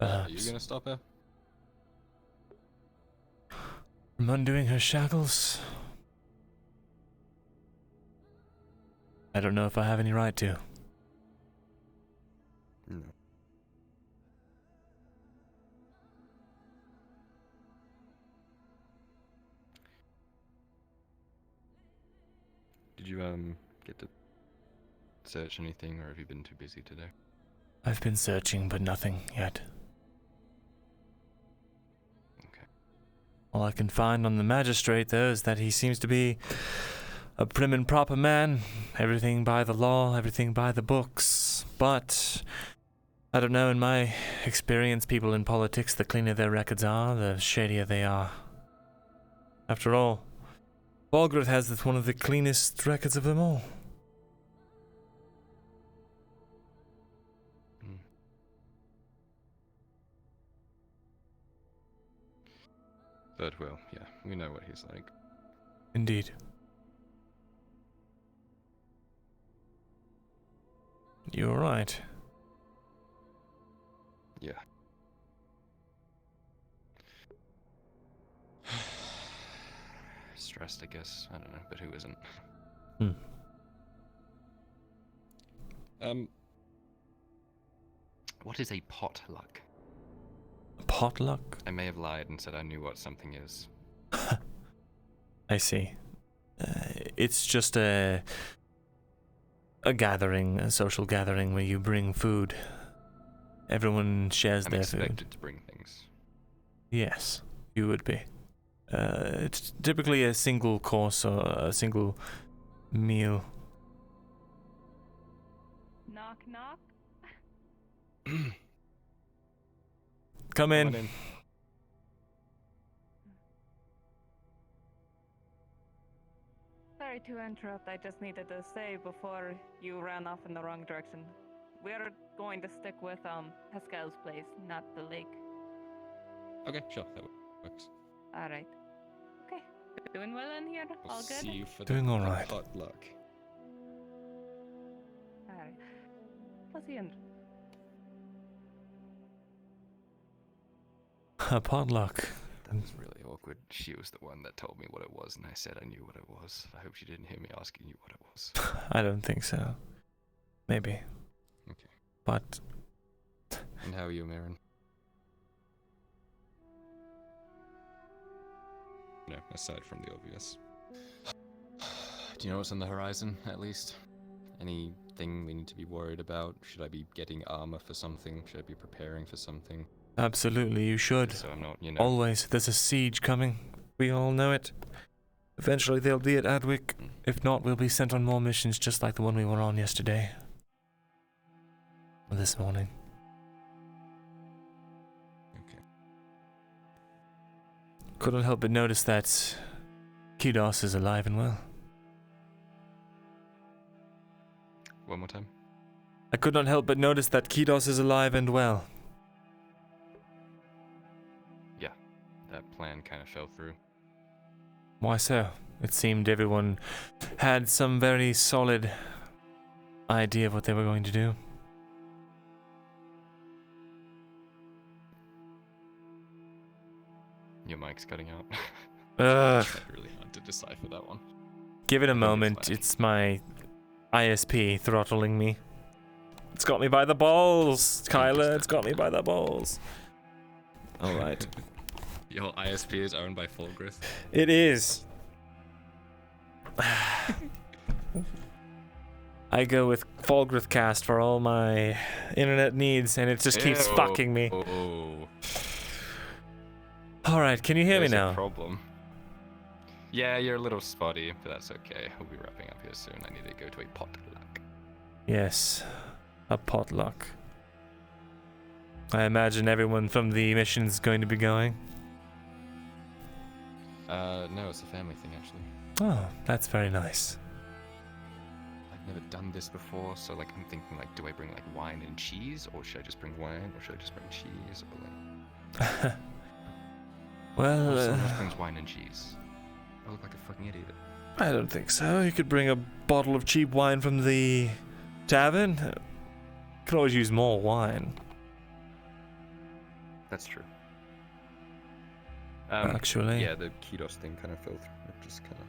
Are you gonna stop her? From undoing her shackles? I don't know if I have any right to. No. Did you get to search anything, or have you been too busy today? I've been searching, but nothing yet. Okay. All I can find on the magistrate, though, is that he seems to be a prim and proper man. Everything by the law, everything by the books. But I don't know, in my experience, people in politics, the cleaner their records are, the shadier they are. After all, Walgrith has one of the cleanest records of them all. But, well, yeah, we know what he's like. Indeed. You're right. Yeah. Stressed, I guess. I don't know, but who isn't? What is a potluck? Potluck? I may have lied and said I knew what something is. I see. It's just a gathering, a social gathering where you bring food. Everyone shares I'm their expected food. to bring things. Yes, you would be. It's typically a single course or a single meal. Knock, knock. Come in. Sorry to interrupt, I just needed to say before you ran off in the wrong direction. We're going to stick with Pascal's place, not the lake. Okay, sure, that works. Alright. Okay. Doing well in here? We'll All good? see you for Doing the all right. potluck. Alright. What's the end? A potluck. That was really awkward. She was the one that told me what it was, and I said I knew what it was. I hope she didn't hear me asking you what it was. I don't think so. Maybe. Okay. But... And how are you, Marin? No, aside from the obvious. Do you know what's on the horizon, at least? Anything we need to be worried about? Should I be getting armor for something? Should I be preparing for something? Absolutely, you should. So I'm not, you know... Always. There's a siege coming. We all know it. Eventually they'll be at Adwick. If not, we'll be sent on more missions just like the one we were on yesterday. Or this morning. Okay. Couldn't help but notice that Kidos is alive and well. One more time? I could not help but notice that Kidos is alive and well. Yeah, that plan kind of fell through. Why so? It seemed everyone had some very solid idea of what they were going to do. Your mic's cutting out. Ugh. It's really hard to decipher that one. Give it a moment. It's my ISP throttling me. It's got me by the balls, Kyla. It's got me by the balls. All right. Your ISP is owned by Fulgrith. It is. I go with Fulgrith Cast for all my internet needs, and it just keeps fucking me. All right, can you hear me There's now? A problem. Yeah, you're a little spotty, but that's okay. We'll be wrapping up here soon. I need to go to a potluck. Yes, a potluck. I imagine everyone from the mission is going to be going. No, it's a family thing actually. Oh, that's very nice. I've never done this before, so like I'm thinking like, do I bring like wine and cheese, or should I just bring wine, or should I just bring cheese, or like? Well, someone else brings wine and cheese. I look like a fucking idiot. I don't think so. You could bring a bottle of cheap wine from the tavern. You could always use more wine. That's true. Actually. Yeah, the Kidos thing kind of fell through. It just kind of...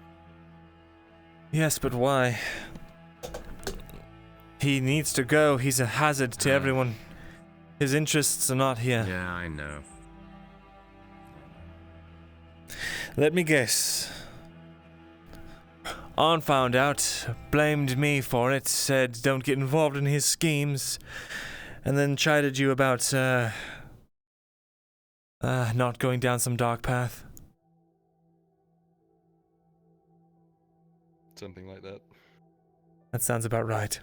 Yes, but why? He needs to go. He's a hazard to everyone. His interests are not here. Yeah, I know. Let me guess. Arn found out, blamed me for it, said don't get involved in his schemes, and then chided you about, not going down some dark path. Something like that. That sounds about right.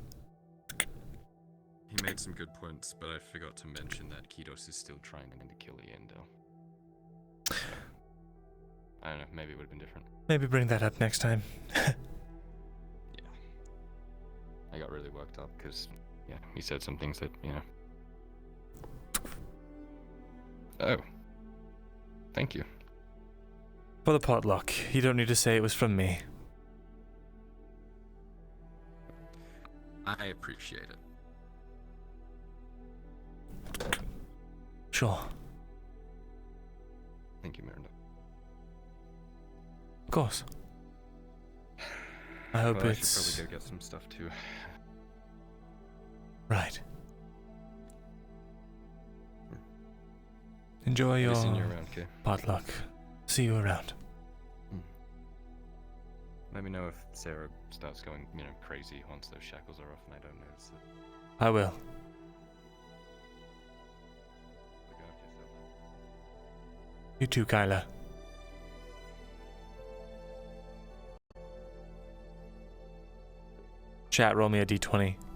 He made some good points, but I forgot to mention that Kidos is still trying to kill Iendo. I don't know, maybe it would have been different. Maybe bring that up next time. Yeah. I got really worked up because, yeah, he said some things that, you know. Oh. Thank you. For the potluck. You don't need to say it was from me. I appreciate it. Sure. Thank you, Myrindal. Of course. I hope well, it's... I should probably go get some stuff too. Right. Enjoy I'll your be seeing you around, okay? potluck. See you around. Let me know if Sarah starts going, you know, crazy once those shackles are off and I don't notice it. I will. Look after yourself. You too, Kyla. Chat, roll me a d20.